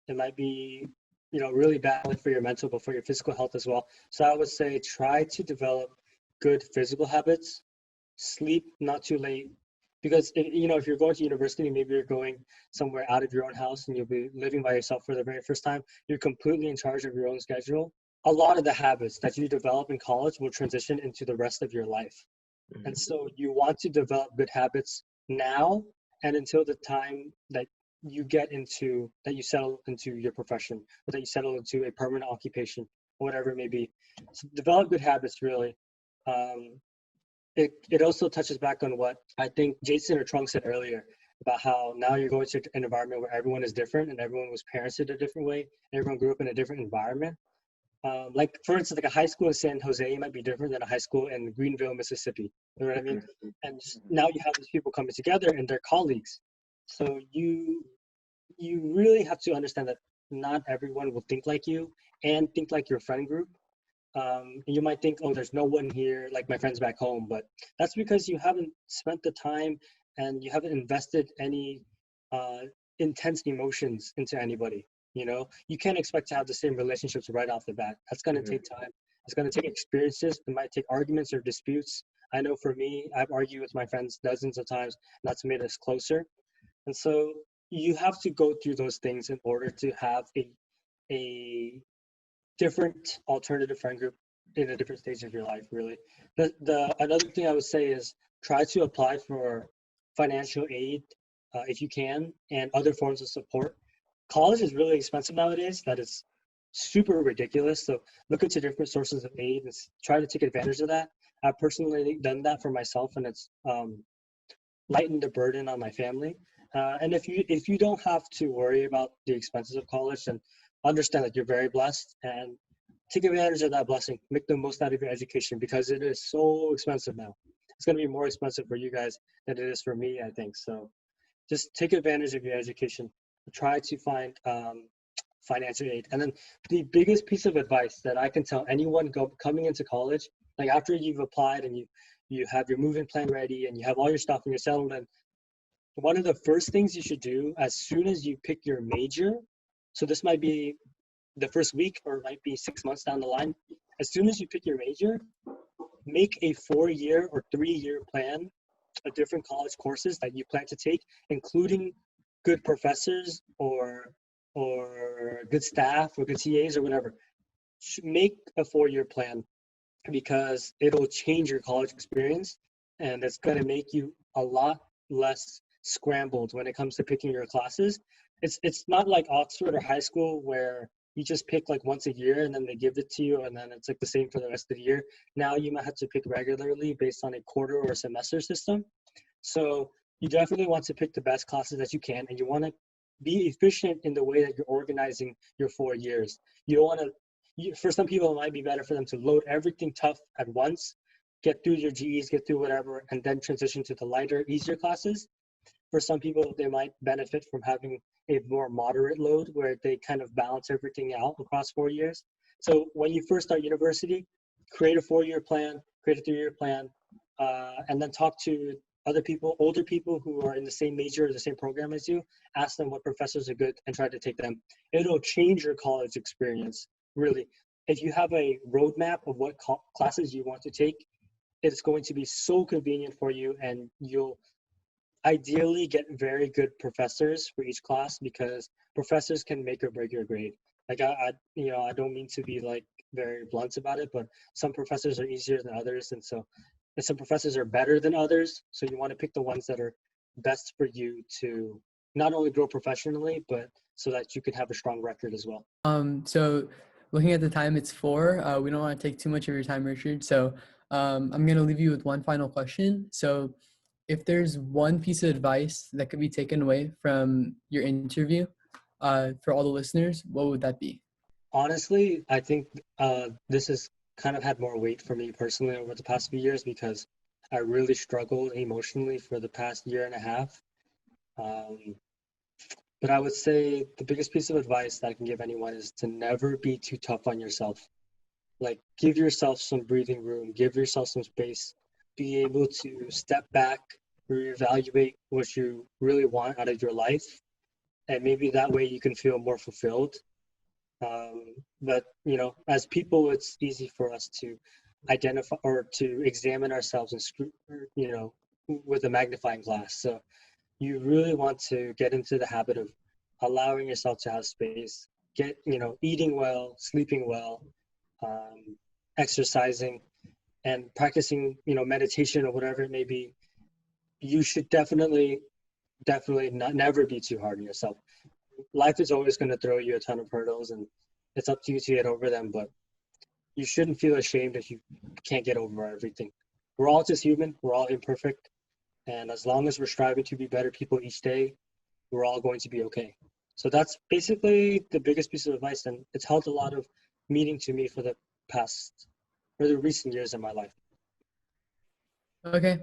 It might be, really bad for your mental, but for your physical health as well. So I would say try to develop good physical habits. Sleep not too late, because if you're going to university, maybe you're going somewhere out of your own house and you'll be living by yourself for the very first time. You're completely in charge of your own schedule. A lot of the habits that you develop in college will transition into the rest of your life. And so you want to develop good habits now and until the time that you settle into your profession, or that you settle into a permanent occupation, or whatever it may be. So develop good habits, really. It also touches back on what I think Jason or Trung said earlier about how now you're going to an environment where everyone is different and everyone was parented a different way. Everyone grew up in a different environment. Like, for instance, like a high school in San Jose might be different than a high school in Greenville, Mississippi. You know what I mean? And now you have these people coming together and they're colleagues. So you really have to understand that not everyone will think like you and think like your friend group. You might think, oh, there's no one here like my friends back home, but that's because you haven't spent the time and you haven't invested any intense emotions into anybody. You can't expect to have the same relationships right off the bat. That's going to take time. It's going to take experiences. It might take arguments or disputes. I know for me, I've argued with my friends dozens of times, and that's made us closer. And so you have to go through those things in order to have a different alternative friend group in a different stage of your life, really. Another thing I would say is try to apply for financial aid if you can, and other forms of support. College is really expensive nowadays. That is super ridiculous. So look into different sources of aid and try to take advantage of that. I've personally done that for myself, and it's lightened the burden on my family. And if you don't have to worry about the expenses of college, then understand that you're very blessed and take advantage of that blessing. Make the most out of your education, because it is so expensive now. It's going to be more expensive for you guys than it is for me, I think. So just take advantage of your education. Try to find financial aid. And then the biggest piece of advice that I can tell anyone coming into college, like after you've applied and you have your moving plan ready and you have all your stuff and you're settled in, one of the first things you should do as soon as you pick your major, so this might be the first week or it might be 6 months down the line, as soon as you pick your major, make a 4-year or 3-year plan of different college courses that you plan to take, including good professors or good staff or good TAs or whatever. Make a 4-year plan, because it'll change your college experience, and it's going to make you a lot less scrambled when it comes to picking your classes. It's not like Oxford or high school where you just pick like once a year and then they give it to you and then it's like the same for the rest of the year. Now you might have to pick regularly based on a quarter or a semester system. So you definitely want to pick the best classes that you can, and you want to be efficient in the way that you're organizing your 4 years. You don't want to, for some people, it might be better for them to load everything tough at once, get through your GEs, get through whatever, and then transition to the lighter, easier classes. For some people, they might benefit from having a more moderate load where they kind of balance everything out across 4 years. So when you first start university, create a 4-year plan, create a 3-year plan, and then talk to other people, older people who are in the same major or the same program as you. Ask them what professors are good and try to take them. It'll change your college experience, really. If you have a roadmap of what classes you want to take, it's going to be so convenient for you, and you'll ideally get very good professors for each class, because professors can make or break your grade. Like I don't mean to be like very blunt about it, but some professors are easier than others, and some professors are better than others. So you want to pick the ones that are best for you to not only grow professionally, but so that you can have a strong record as well. So looking at the time, it's 4. We don't want to take too much of your time, Richard. So I'm going to leave you with one final question. So if there's one piece of advice that could be taken away from your interview for all the listeners, what would that be? Honestly, I think this has kind of had more weight for me personally over the past few years because I really struggled emotionally for the past year and a half. But I would say the biggest piece of advice that I can give anyone is to never be too tough on yourself. Like, give yourself some breathing room, give yourself some space, be able to step back, reevaluate what you really want out of your life. And maybe that way you can feel more fulfilled. But, as people, it's easy for us to identify or to examine ourselves and, with a magnifying glass. So you really want to get into the habit of allowing yourself to have space, eating well, sleeping well, exercising, and practicing, meditation or whatever it may be. You should definitely never be too hard on yourself. Life is always going to throw you a ton of hurdles, and it's up to you to get over them, but you shouldn't feel ashamed if you can't get over everything. We're all just human. We're all imperfect. And as long as we're striving to be better people each day, we're all going to be okay. So that's basically the biggest piece of advice. And it's held a lot of meaning to me for the recent years in my life. Okay.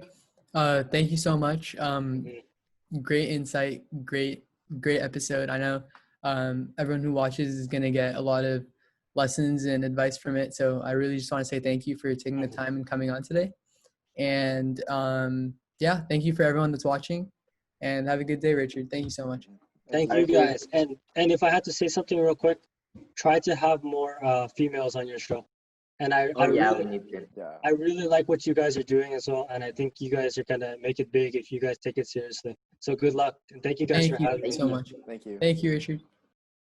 Thank you so much. Great insight. Great episode. I know everyone who watches is going to get a lot of lessons and advice from it. So I really just want to say thank you for taking the time and coming on today. And yeah, thank you for everyone that's watching, and have a good day, Richard. Thank you so much. Thank you, guys. And if I had to say something real quick, try to have more females on your show. And I really like what you guys are doing as well. And I think you guys are going to make it big if you guys take it seriously. So good luck. And thank you guys for having me. Thank you so much. Thank you. Thank you, Richard.